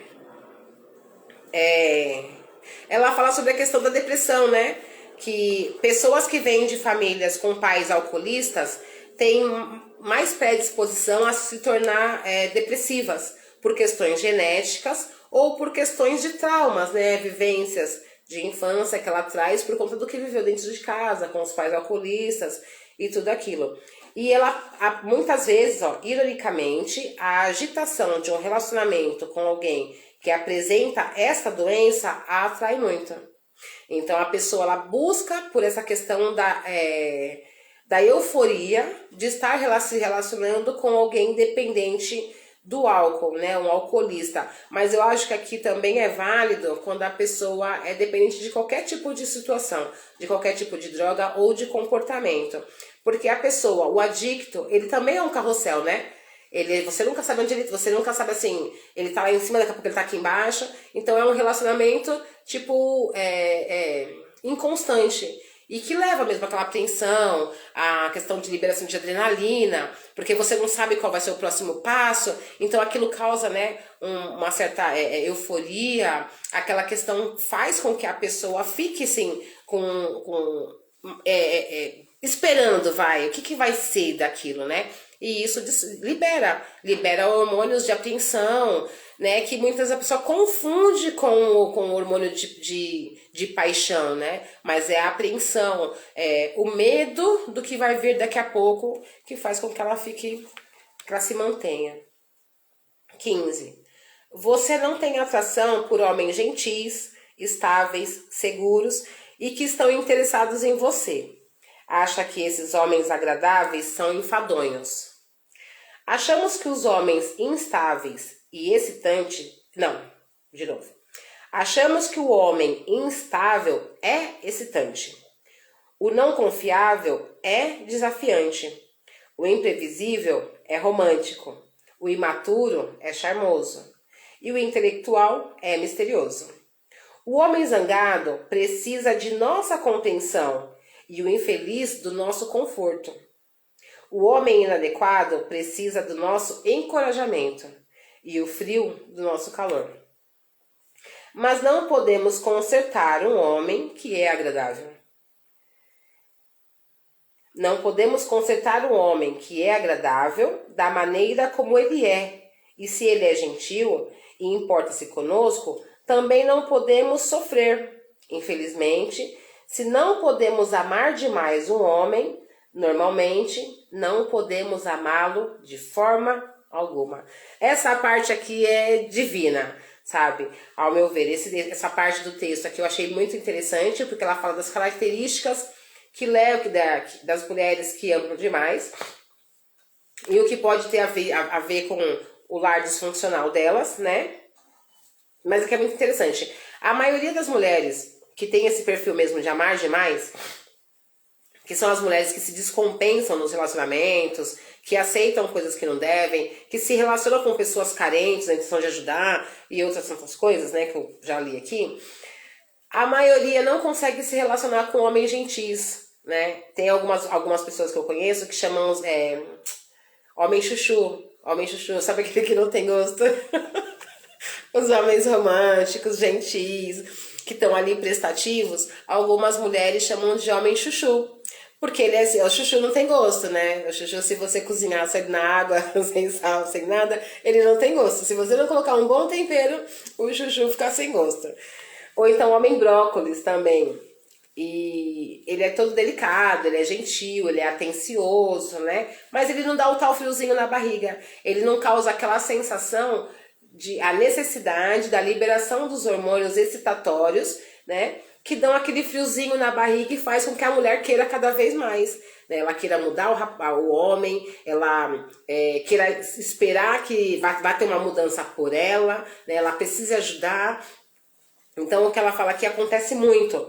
Ela fala sobre a questão da depressão, né? Que pessoas que vêm de famílias com pais alcoolistas têm mais predisposição a se tornar depressivas por questões genéticas ou por questões de traumas, né? Vivências de infância que ela traz por conta do que viveu dentro de casa, com os pais alcoolistas e tudo aquilo. E ela, muitas vezes, ironicamente, a agitação de um relacionamento com alguém que apresenta essa doença a atrai muito. Então a pessoa ela busca por essa questão da euforia de estar se relacionando com alguém dependente do álcool, né? Um alcoolista. Mas eu acho que aqui também é válido quando a pessoa é dependente de qualquer tipo de situação, de qualquer tipo de droga ou de comportamento. Porque a pessoa, o adicto, ele também é um carrossel, né? Você nunca sabe onde você nunca sabe assim, ele tá lá em cima, daqui a pouco ele tá aqui embaixo. Então é um relacionamento, tipo, inconstante. E que leva mesmo àquela apreensão, a questão de liberação de adrenalina, porque você não sabe qual vai ser o próximo passo, então aquilo causa, né, uma certa euforia, aquela questão faz com que a pessoa fique, assim, esperando, o que vai ser daquilo, né? E isso libera hormônios de apreensão, né? Que muitas vezes a pessoa confunde com o hormônio de paixão, né? Mas é a apreensão, o medo do que vai vir daqui a pouco que faz com que ela se mantenha. 15. Você não tem atração por homens gentis, estáveis, seguros e que estão interessados em você. Acha que esses homens agradáveis são enfadonhos. Achamos que os homens instáveis e excitantes... Não, de novo. Achamos que o homem instável é excitante. O não confiável é desafiante. O imprevisível é romântico. O imaturo é charmoso. E o intelectual é misterioso. O homem zangado precisa de nossa contenção e o infeliz do nosso conforto. O homem inadequado precisa do nosso encorajamento e o frio do nosso calor. Mas não podemos consertar um homem que é agradável. Não podemos consertar um homem que é agradável da maneira como ele é. E se ele é gentil e importa-se conosco, também não podemos sofrer. Infelizmente, se não podemos amar demais um homem, normalmente não podemos amá-lo de forma alguma. Essa parte aqui é divina, sabe? Ao meu ver, essa parte do texto aqui eu achei muito interessante, porque ela fala das características que levam das mulheres que amam demais e o que pode ter a ver com o lar disfuncional delas, né? Mas aqui é muito interessante. A maioria das mulheres que tem esse perfil mesmo de amar demais, que são as mulheres que se descompensam nos relacionamentos, que aceitam coisas que não devem, que se relacionam com pessoas carentes na intenção de ajudar e outras tantas coisas, né, que eu já li aqui, a maioria não consegue se relacionar com homens gentis, né? Tem algumas pessoas que eu conheço que chamam homem chuchu. Homem chuchu, sabe aquele que não tem gosto? Os homens românticos, gentis, que estão ali prestativos, algumas mulheres chamam de homem chuchu. Porque ele o chuchu não tem gosto, né? O chuchu, se você cozinhar só na água, sem sal, sem nada, ele não tem gosto. Se você não colocar um bom tempero, o chuchu fica sem gosto. Ou então homem brócolis também. E ele é todo delicado, ele é gentil, ele é atencioso, né? Mas ele não dá o tal friozinho na barriga. Ele não causa aquela sensação a necessidade da liberação dos hormônios excitatórios, né? Que dão aquele friozinho na barriga e faz com que a mulher queira cada vez mais, né? Ela queira mudar o homem, ela queira esperar que vai ter uma mudança por ela, né? Ela precisa ajudar. Então o que ela fala aqui acontece muito.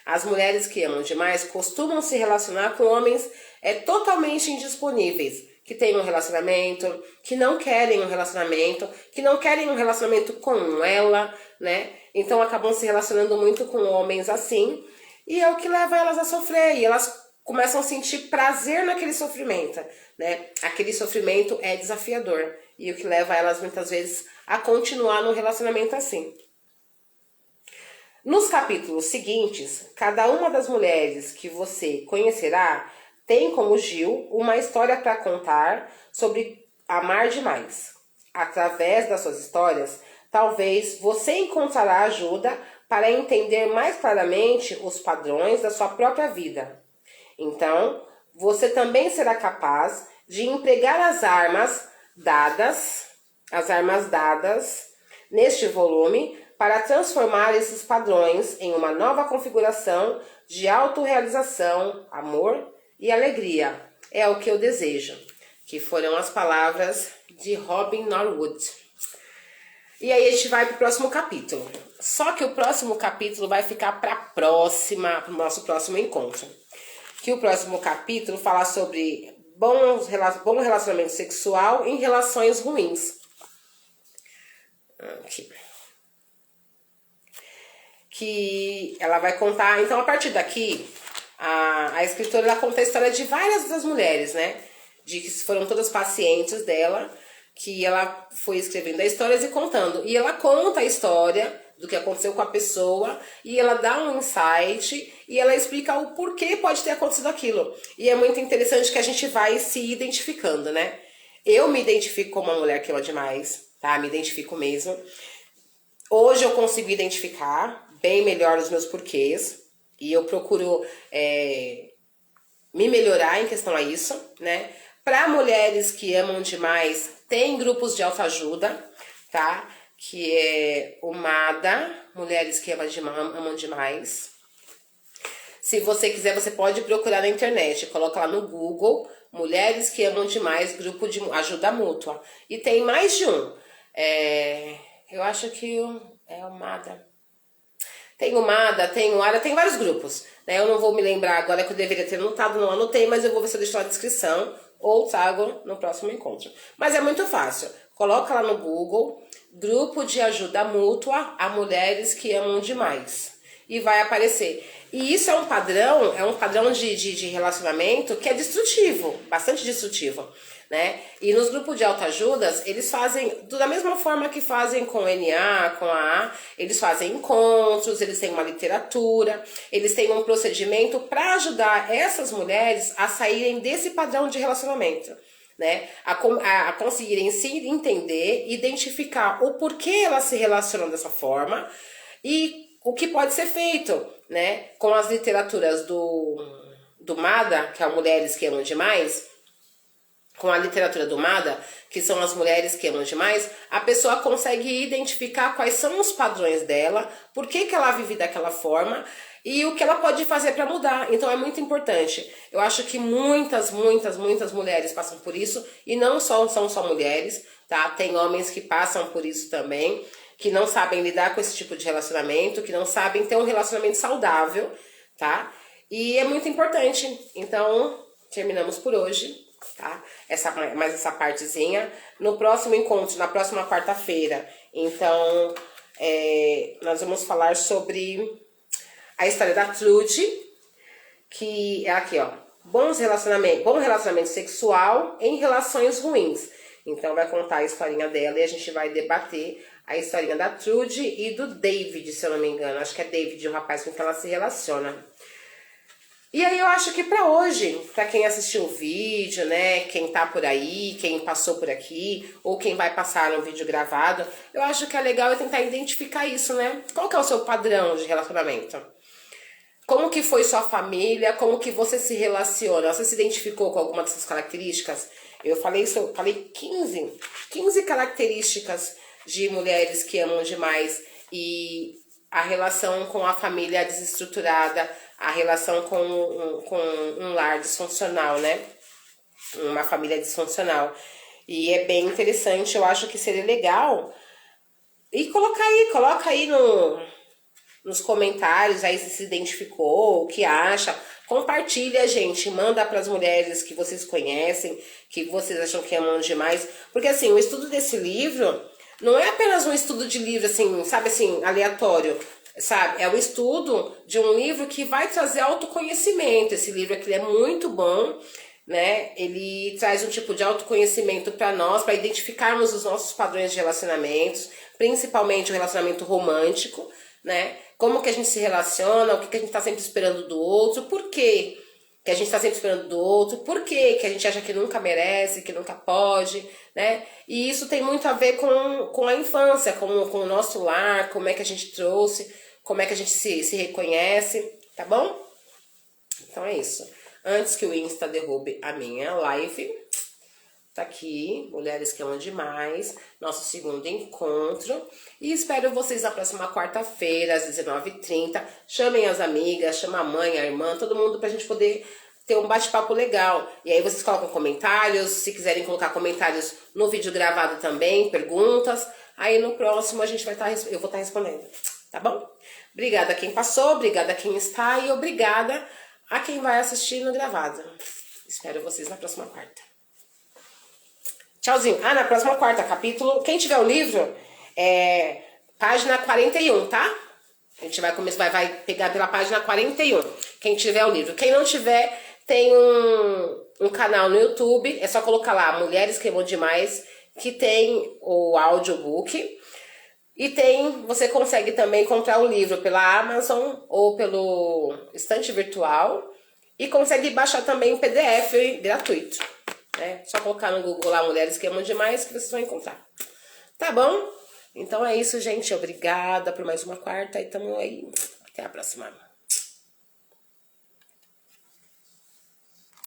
As mulheres que amam demais costumam se relacionar com homens totalmente indisponíveis, que têm um relacionamento, que não querem um relacionamento com ela, né? Então acabam se relacionando muito com homens assim, e é o que leva elas a sofrer, e elas começam a sentir prazer naquele sofrimento, né? Aquele sofrimento é desafiador, e o que leva elas muitas vezes a continuar no relacionamento assim. Nos capítulos seguintes, cada uma das mulheres que você conhecerá tem, como Gil, uma história para contar sobre amar demais. Através das suas histórias, talvez você encontrará ajuda para entender mais claramente os padrões da sua própria vida. Então, você também será capaz de empregar as armas dadas neste volume para transformar esses padrões em uma nova configuração de autorrealização, amor e alegria. É o que eu desejo, que foram as palavras de Robin Norwood. E aí a gente vai para o próximo capítulo. Só que o próximo capítulo vai ficar para o nosso próximo encontro. Que o próximo capítulo fala sobre bom relacionamento sexual em relações ruins. Aqui. Que ela vai contar, então a partir daqui, a escritora ela conta a história de várias das mulheres, né? De que foram todas pacientes dela, que ela foi escrevendo as histórias e contando. E ela conta a história do que aconteceu com a pessoa, e ela dá um insight, e ela explica o porquê pode ter acontecido aquilo. E é muito interessante que a gente vai se identificando, né? Eu me identifico como uma mulher que ama demais, tá? Me identifico mesmo. Hoje eu consigo identificar bem melhor os meus porquês, e eu procuro me melhorar em questão a isso, né? Para mulheres que amam demais, tem grupos de autoajuda, tá? Que é o MADA, Mulheres que Amam Demais. Se você quiser, você pode procurar na internet, coloca lá no Google, Mulheres que Amam Demais, grupo de ajuda mútua. E tem mais de um. Eu acho que é o MADA. Tem o MADA, tem o ARA, tem vários grupos, né? Eu não vou me lembrar agora que eu deveria ter anotado, não anotei, mas eu vou ver se eu deixo na descrição ou trago no próximo encontro. Mas é muito fácil. Coloca lá no Google, grupo de ajuda mútua a mulheres que amam demais. E vai aparecer. E isso é um padrão de relacionamento que é destrutivo, bastante destrutivo, né? E nos grupos de autoajudas, eles fazem, da mesma forma que fazem com o NA, com a AA, eles fazem encontros, eles têm uma literatura, eles têm um procedimento para ajudar essas mulheres a saírem desse padrão de relacionamento, né? A conseguirem se entender, identificar o porquê elas se relacionam dessa forma e o que pode ser feito, né? Com as literaturas do MADA, que é Mulheres que Amam Demais, com a literatura do MADA, que são as mulheres que amam demais, a pessoa consegue identificar quais são os padrões dela, por que ela vive daquela forma e o que ela pode fazer para mudar. Então é muito importante. Eu acho que muitas mulheres passam por isso, e não são só mulheres, tá? Tem homens que passam por isso também, que não sabem lidar com esse tipo de relacionamento, que não sabem ter um relacionamento saudável, tá? E é muito importante. Então, terminamos por hoje, tá? Mais essa partezinha. No próximo encontro, na próxima quarta-feira, então, nós vamos falar sobre a história da Trude, que é aqui, ó. Bom relacionamento sexual em relações ruins. Então, vai contar a historinha dela e a gente vai debater a historinha da Trude e do David, se eu não me engano. Acho que é David, o rapaz com quem ela se relaciona. E aí eu acho que pra hoje, pra quem assistiu o vídeo, né, quem tá por aí, quem passou por aqui, ou quem vai passar um vídeo gravado, eu acho que é legal tentar identificar isso, né? Qual que é o seu padrão de relacionamento? Como que foi sua família? Como que você se relaciona? Você se identificou com alguma dessas características? Eu falei 15 características de mulheres que amam demais, e a relação com a família desestruturada, a relação com um lar disfuncional, né? Uma família disfuncional. E é bem interessante, eu acho que seria legal. E coloca aí nos comentários aí se identificou, o que acha. Compartilha, gente, manda para as mulheres que vocês conhecem, que vocês acham que amam demais. Porque assim, o estudo desse livro não é apenas um estudo de livro, assim, sabe, assim, aleatório, sabe? É o estudo de um livro que vai trazer autoconhecimento. Esse livro aqui é muito bom, né? Ele traz um tipo de autoconhecimento para nós, para identificarmos os nossos padrões de relacionamentos, principalmente o relacionamento romântico, né? Como que a gente se relaciona, o que a gente tá sempre esperando do outro, por quê que a gente está sempre esperando do outro, por quê que a gente acha que nunca merece, que nunca pode, né? E isso tem muito a ver com a infância, com o nosso lar, como é que a gente trouxe, como é que a gente se reconhece, tá bom? Então é isso. Antes que o Insta derrube a minha live, tá aqui, Mulheres que Amam Demais, nosso segundo encontro. E espero vocês na próxima quarta-feira, às 19h30. Chamem as amigas, chama a mãe, a irmã, todo mundo pra gente poder ter um bate-papo legal. E aí vocês colocam comentários, se quiserem colocar comentários no vídeo gravado também, perguntas. Aí no próximo eu vou estar respondendo, tá bom? Obrigada a quem passou, obrigada a quem está e obrigada a quem vai assistir no gravado. Espero vocês na próxima quarta. Tchauzinho. Na próxima quarta, capítulo. Quem tiver o livro, página 41, tá? A gente vai começar, vai pegar pela página 41. Quem tiver o livro. Quem não tiver, tem um canal no YouTube. É só colocar lá, Mulheres que Amam Demais, que tem o audiobook. E você consegue também comprar o livro pela Amazon ou pelo estante virtual. E consegue baixar também o PDF gratuito. Só colocar no Google lá Mulheres que Amam Demais que vocês vão encontrar. Tá bom? Então é isso, gente. Obrigada por mais uma quarta e tamo aí. Até a próxima.